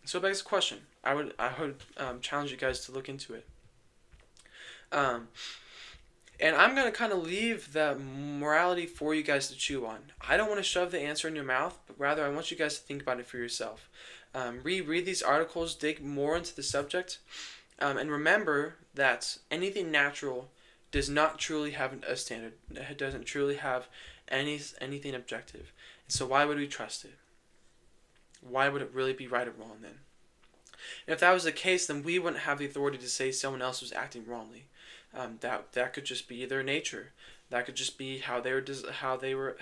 So it begs the question. I would challenge you guys to look into it. Um, and I'm gonna kind of leave the morality for you guys to chew on. I don't want to shove the answer in your mouth, but rather I want you guys to think about it for yourself. Read these articles, dig more into the subject, and remember that anything natural does not truly have a standard. It doesn't truly have anything objective. So why would we trust it? Why would it really be right or wrong then? And if that was the case, then we wouldn't have the authority to say someone else was acting wrongly. That could just be their nature. That could just be how they were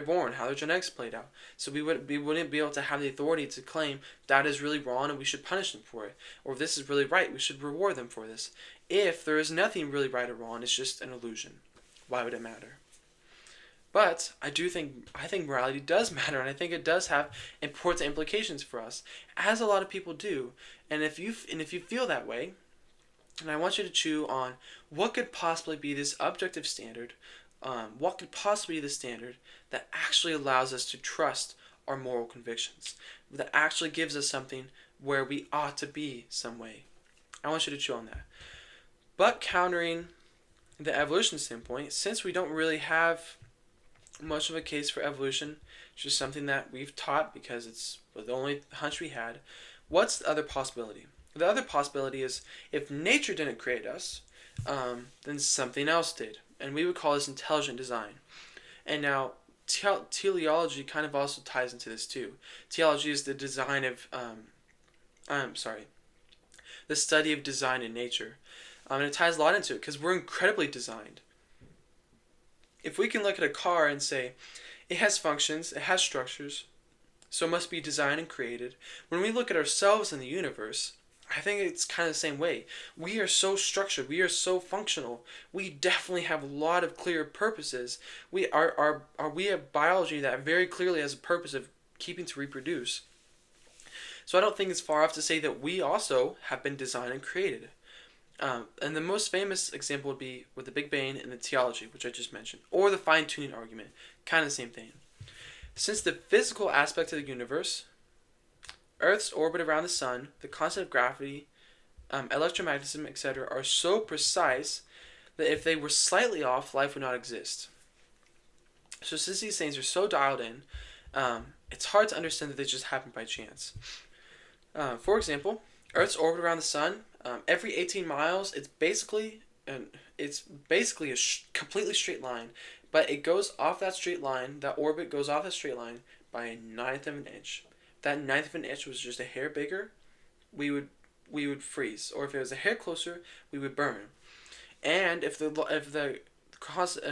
born, how their genetics played out. So we wouldn't be able to have the authority to claim that is really wrong and we should punish them for it, or if this is really right, we should reward them for this. If there is nothing really right or wrong, it's just an illusion. Why would it matter? But I think morality does matter, and I think it does have important implications for us, as a lot of people do. And if you feel that way, and I want you to chew on what could possibly be this objective standard, what could possibly be the standard that actually allows us to trust our moral convictions, that actually gives us something where we ought to be some way. I want you to chew on that. But countering the evolution standpoint, since we don't really have much of a case for evolution, it's just something that we've taught because it's the only hunch we had, what's the other possibility? The other possibility is if nature didn't create us, then something else did. And we would call this intelligent design. And now, teleology kind of also ties into this too. Teleology is the design of, the study of design in nature. And it ties a lot into it because we're incredibly designed. If we can look at a car and say, it has functions, it has structures, so it must be designed and created. When we look at ourselves in the universe, I think it's kind of the same way. We are so structured. We are so functional. We definitely have a lot of clear purposes. We have biology that very clearly has a purpose of keeping to reproduce. So I don't think it's far off to say that we also have been designed and created. And the most famous example would be with the Big Bang and the teleology, which I just mentioned, or the fine-tuning argument, kind of the same thing. Since the physical aspect of the universe, Earth's orbit around the sun, the concept of gravity, electromagnetism, etc., are so precise that if they were slightly off, life would not exist. So since these things are so dialed in, it's hard to understand that they just happen by chance. For example, Earth's orbit around the sun, every 18 miles, it's basically a completely straight line, but it goes off that straight line, that orbit goes off that straight line by a ninth of an inch. If that ninth of an inch was just a hair bigger, we would freeze, or if it was a hair closer, we would burn. And if the constant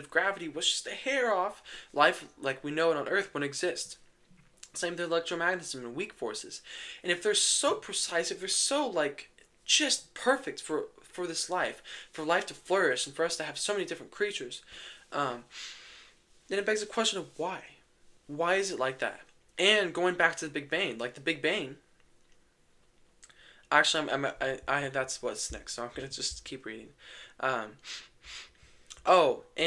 of gravity was just a hair off, life like we know it on Earth wouldn't exist. Same with electromagnetism and weak forces. And if they're so precise, if they're so just perfect for this life, for life to flourish and for us to have so many different creatures, then it begs the question of why. Why is it like that? And going back to the Big Bang, the Big Bang. Actually, that's what's next. So I'm gonna just keep reading. And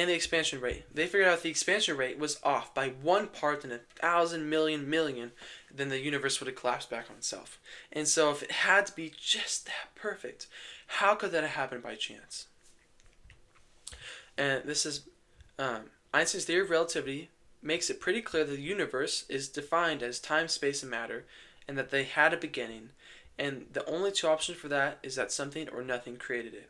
the expansion rate. They figured out the expansion rate was off by 1 part in 1,000 million, then the universe would have collapsed back on itself. And so if it had to be just that perfect, how could that have happened by chance? And this is Einstein's theory of relativity makes it pretty clear that the universe is defined as time, space, and matter, and that they had a beginning, and the only two options for that is that something or nothing created it.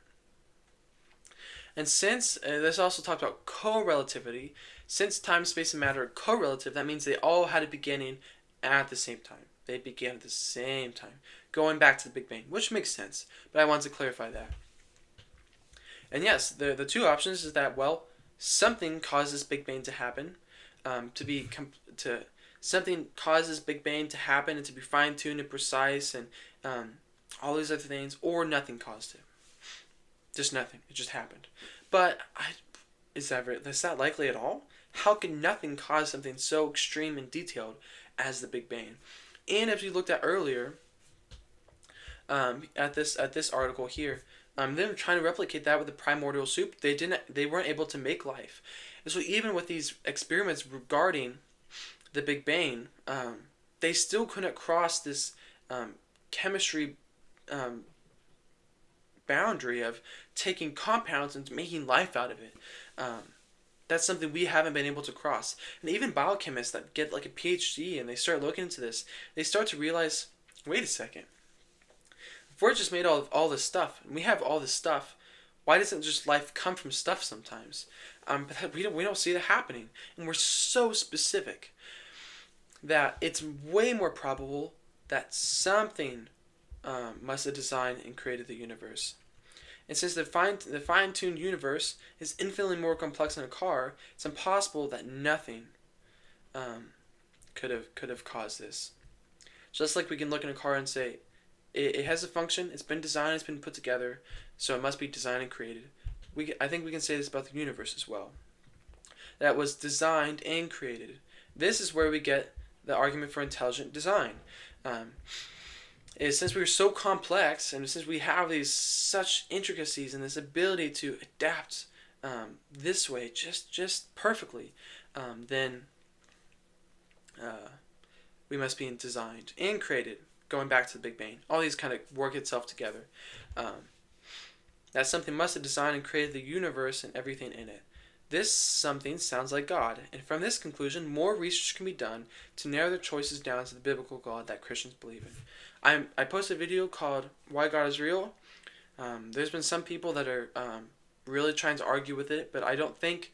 And since, this also talked about co-relativity, since time, space, and matter are co-relative, that means they all had a beginning at the same time. They began at the same time, going back to the Big Bang, which makes sense, but I wanted to clarify that. And yes, the two options is that, something causes Big Bang to happen, something causes Big Bang to happen and to be fine-tuned and precise and all these other things, or nothing caused it. Just nothing. It just happened. But is that likely at all? How can nothing cause something so extreme and detailed as the Big Bang? And as we looked at earlier, at this article here, they were trying to replicate that with the primordial soup. They weren't able to make life. And so even with these experiments regarding the Big Bang, they still couldn't cross this chemistry boundary of taking compounds and making life out of it. That's something we haven't been able to cross. And even biochemists that get like a PhD and they start looking into this, they start to realize, wait a second, if we're just made all this stuff, and we have all this stuff, why doesn't just life come from stuff sometimes? But we don't see that happening. And we're so specific that it's way more probable that something must have designed and created the universe. And since the fine-tuned universe is infinitely more complex than a car, it's impossible that nothing could have caused this. Just like we can look in a car and say, it has a function, it's been designed, it's been put together, so it must be designed and created. I think we can say this about the universe as well. That was designed and created. This is where we get the argument for intelligent design. Is since we're so complex, and since we have these such intricacies and this ability to adapt this way just perfectly, then we must be designed and created. Going back to the Big Bang, all these kind of work itself together. That something must have designed and created the universe and everything in it. This something sounds like God, and from this conclusion, more research can be done to narrow their choices down to the biblical God that Christians believe in. I posted a video called Why God is Real. There's been some people that are really trying to argue with it, but I don't think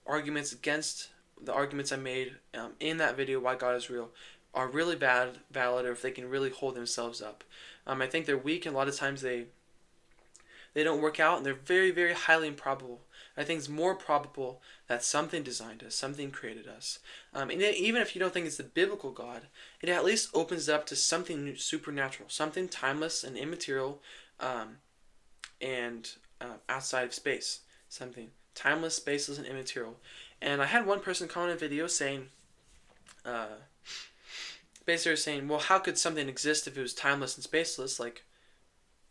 arguments against the arguments I made in that video, Why God is Real, are really valid, or if they can really hold themselves up. I think they're weak, and a lot of times they don't work out, and they're very, very highly improbable. I think it's more probable that something designed us, something created us. And even if you don't think it's the biblical God, it at least opens up to something supernatural, something timeless and immaterial, and outside of space. Something timeless, spaceless, and immaterial. And I had one person comment in a video saying, basically saying, well, how could something exist if it was timeless and spaceless? Like,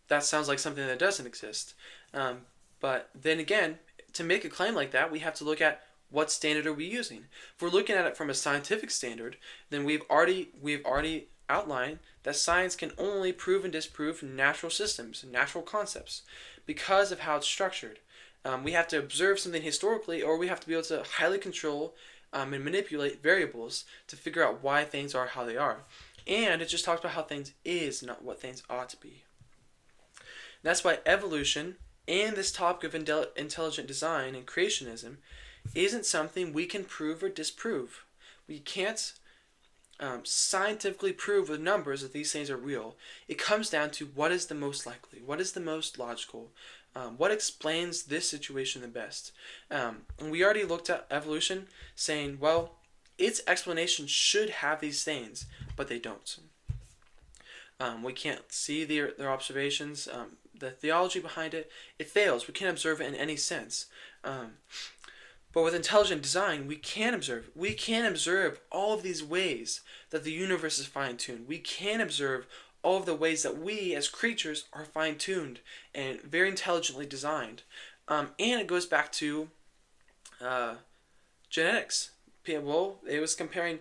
that sounds like something that doesn't exist. But then again, to make a claim like that, we have to look at what standard are we using. If we're looking at it from a scientific standard, then we've already outlined that science can only prove and disprove natural systems, natural concepts, because of how it's structured. We have to observe something historically, or we have to be able to highly control and manipulate variables to figure out why things are how they are. And it just talks about how things is, not what things ought to be. That's why evolution and this topic of intelligent design and creationism isn't something we can prove or disprove. We can't scientifically prove with numbers that these things are real. It comes down to what is the most likely, what is the most logical, what explains this situation the best. And we already looked at evolution saying, well, its explanation should have these things, but they don't. We can't see their observations, the theology behind it. It fails. We can't observe it in any sense. But with intelligent design, we can observe. We can observe all of these ways that the universe is fine-tuned. We can observe all of the ways that we as creatures are fine-tuned and very intelligently designed. And it goes back to genetics. Well, it was comparing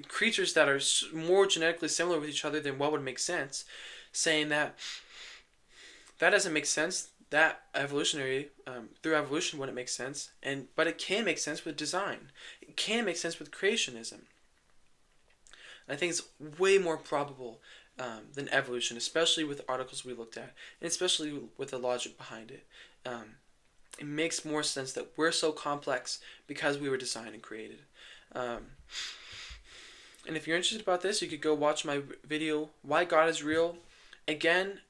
creatures that are more genetically similar with each other than what would make sense, saying that doesn't make sense. That evolutionary through evolution wouldn't make sense, but it can make sense with design. It can make sense with creationism. I think it's way more probable than evolution, especially with the articles we looked at, and especially with the logic behind it. It makes more sense that we're so complex because we were designed and created. And if you're interested about this, you could go watch my video, Why God is Real. Again,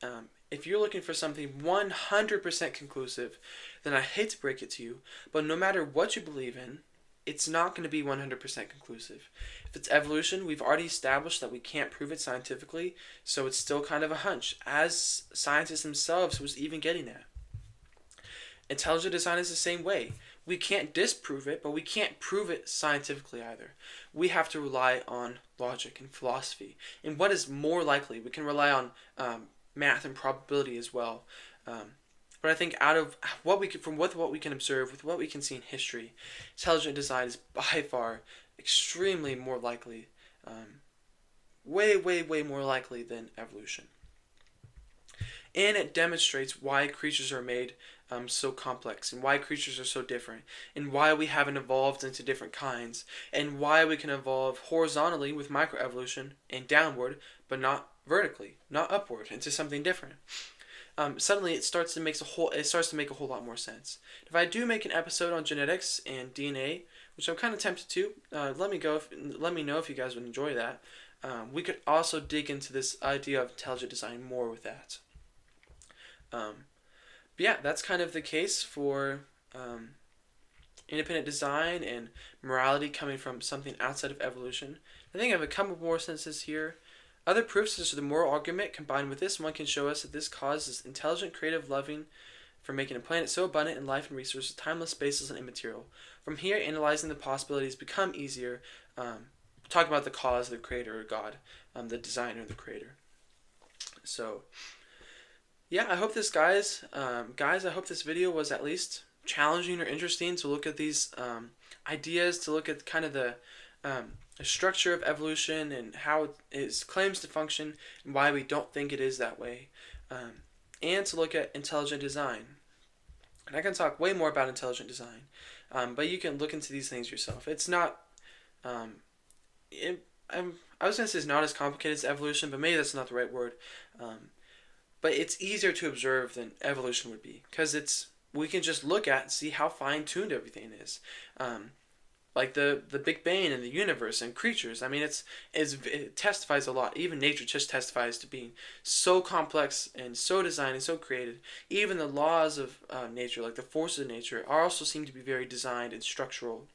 if you're looking for something 100% conclusive, then I hate to break it to you, but no matter what you believe in, it's not going to be 100% conclusive. If it's evolution, we've already established that we can't prove it scientifically, so it's still kind of a hunch, as scientists themselves was even getting at. Intelligent design is the same way. We can't disprove it, but we can't prove it scientifically either. We have to rely on logic and philosophy. And what is more likely? We can rely on math and probability as well. But I think out of what we can, from what we can observe, with what we can see in history, intelligent design is by far extremely more likely, way, way, way more likely than evolution. And it demonstrates why creatures are made so complex, and why creatures are so different, and why we haven't evolved into different kinds, and why we can evolve horizontally with macroevolution and downward, but not vertically, not upward into something different. Suddenly it starts to make a whole lot more sense. If I do make an episode on genetics and DNA, which I'm kind of tempted to, let me know if you guys would enjoy that. We could also dig into this idea of intelligent design more with that. But yeah, that's kind of the case for independent design and morality coming from something outside of evolution. I think I have a couple more sentences here. Other proofs such as the moral argument combined with this one can show us that this cause is intelligent, creative, loving for making a planet so abundant in life and resources, timeless, spaceless, and immaterial. From here, analyzing the possibilities become easier. Talking about the cause, the creator, or God, the designer, the creator. So, yeah, I hope this guys, I hope this video was at least challenging or interesting to look at these ideas, to look at kind of the structure of evolution and how it claims to function and why we don't think it is that way, and to look at intelligent design. And I can talk way more about intelligent design, but you can look into these things yourself. It's not, I was going to say it's not as complicated as evolution, but maybe that's not the right word. But it's easier to observe than evolution would be, because we can just look at and see how fine-tuned everything is. Like the Big Bang and the universe and creatures. I mean, it testifies a lot. Even nature just testifies to being so complex and so designed and so created. Even the laws of nature, like the forces of nature, also seem to be very designed and structural.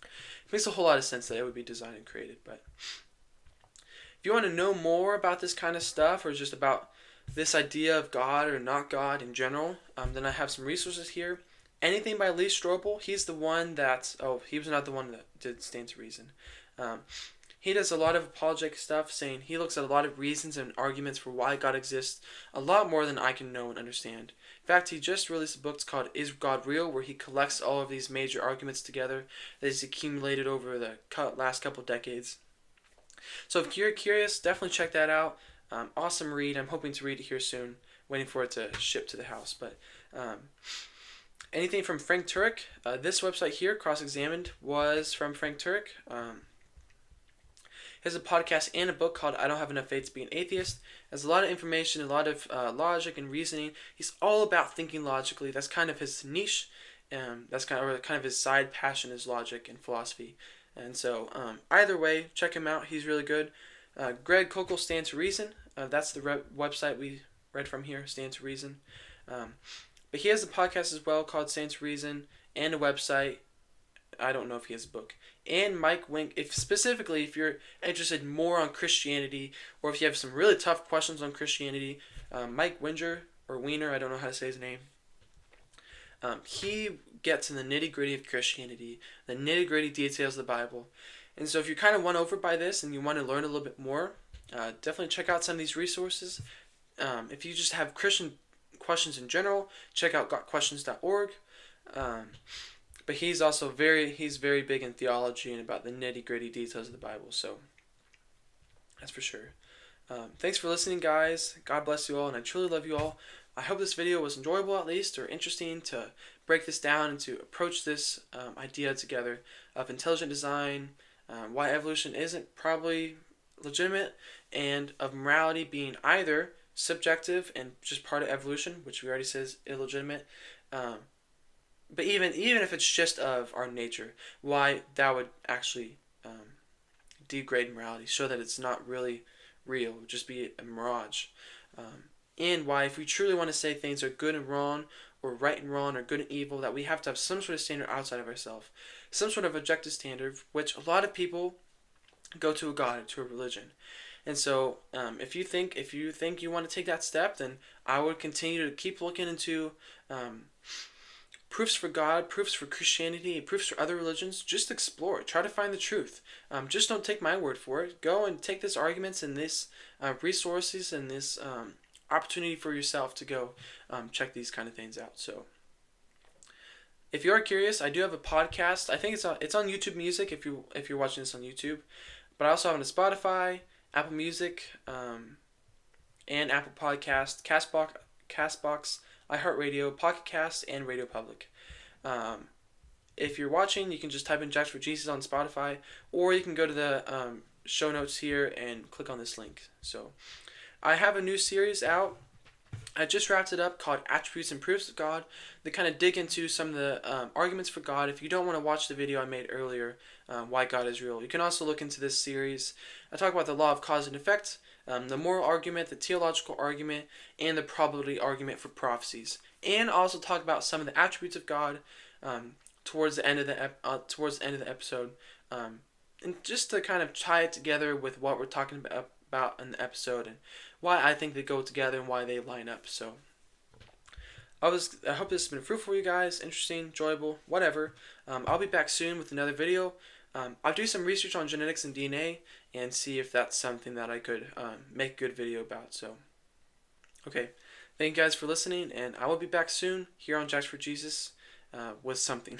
It makes a whole lot of sense that it would be designed and created. But if you want to know more about this kind of stuff, or just about this idea of God or not God in general, then I have some resources here. Anything by Lee Strobel. He's the one that, he was not the one that did Stand to Reason. He does a lot of apologetic stuff, saying he looks at a lot of reasons and arguments for why God exists, a lot more than I can know and understand. In fact, he just released a book called Is God Real?, where he collects all of these major arguments together that he's accumulated over the last couple decades. So if you're curious, definitely check that out. Awesome read. I'm hoping to read it here soon. Waiting for it to ship to the house. But anything from Frank Turek. This website here, Cross-Examined, was from Frank Turek. He has a podcast and a book called I Don't Have Enough Faith to Be an Atheist. Has a lot of information, a lot of logic and reasoning. He's all about thinking logically. That's kind of his niche. That's kind of his side passion is logic and philosophy. And so either way, check him out. He's really good. Greg Koukl, Stand to Reason. That's the website we read from here, Stand to Reason. But he has a podcast as well called Stand to Reason, and a website. I don't know if he has a book. And Mike Wink, if you're interested more on Christianity, or if you have some really tough questions on Christianity, Mike Winger, or Wiener, I don't know how to say his name. He gets in the nitty-gritty of Christianity, the nitty-gritty details of the Bible. And so if you're kind of won over by this and you want to learn a little bit more, definitely check out some of these resources. If you just have Christian questions in general, check out gotquestions.org. But he's very big in theology and about the nitty-gritty details of the Bible, so that's for sure. Thanks for listening, guys. God bless you all, and I truly love you all. I hope this video was enjoyable at least, or interesting to break this down and to approach this idea together of intelligent design, why evolution isn't probably legitimate, and of morality being either subjective and just part of evolution, which we already said is illegitimate, but even if it's just of our nature, why that would actually degrade morality, show that it's not really real, just be a mirage. And why, if we truly want to say things are good and wrong, or right and wrong, or good and evil, that we have to have some sort of standard outside of ourselves, some sort of objective standard, which a lot of people go to a god, to a religion. And so, if you think you want to take that step, then I would continue to keep looking into proofs for God, proofs for Christianity, proofs for other religions. Just explore it. Try to find the truth. Just don't take my word for it. Go and take these arguments and these resources and this opportunity for yourself to go check these kind of things out. So if you are curious, I do have a podcast. I think it's on YouTube Music if you're watching this on YouTube, but I also have it on Spotify, Apple Music, and Apple Podcast, Castbox, iHeartRadio, Pocket Cast, and Radio Public. If you're watching, you can just type in Jacks for Jesus on Spotify, or you can go to the show notes here and click on this link. So I have a new series out. I just wrapped it up called Attributes and Proofs of God. They kind of dig into some of the arguments for God. If you don't want to watch the video I made earlier, Why God is Real, you can also look into this series. I talk about the law of cause and effect, the moral argument, the theological argument, and the probability argument for prophecies. And also talk about some of the attributes of God towards the end of the episode, and just to kind of tie it together with what we're talking about in the episode and why I think they go together and why they line up. So I hope this has been fruitful for you guys, interesting, enjoyable, whatever. I'll be back soon with another video. I'll do some research on genetics and DNA and see if that's something that I could make a good video about. So, okay. Thank you guys for listening, and I will be back soon here on Jacks for Jesus with something.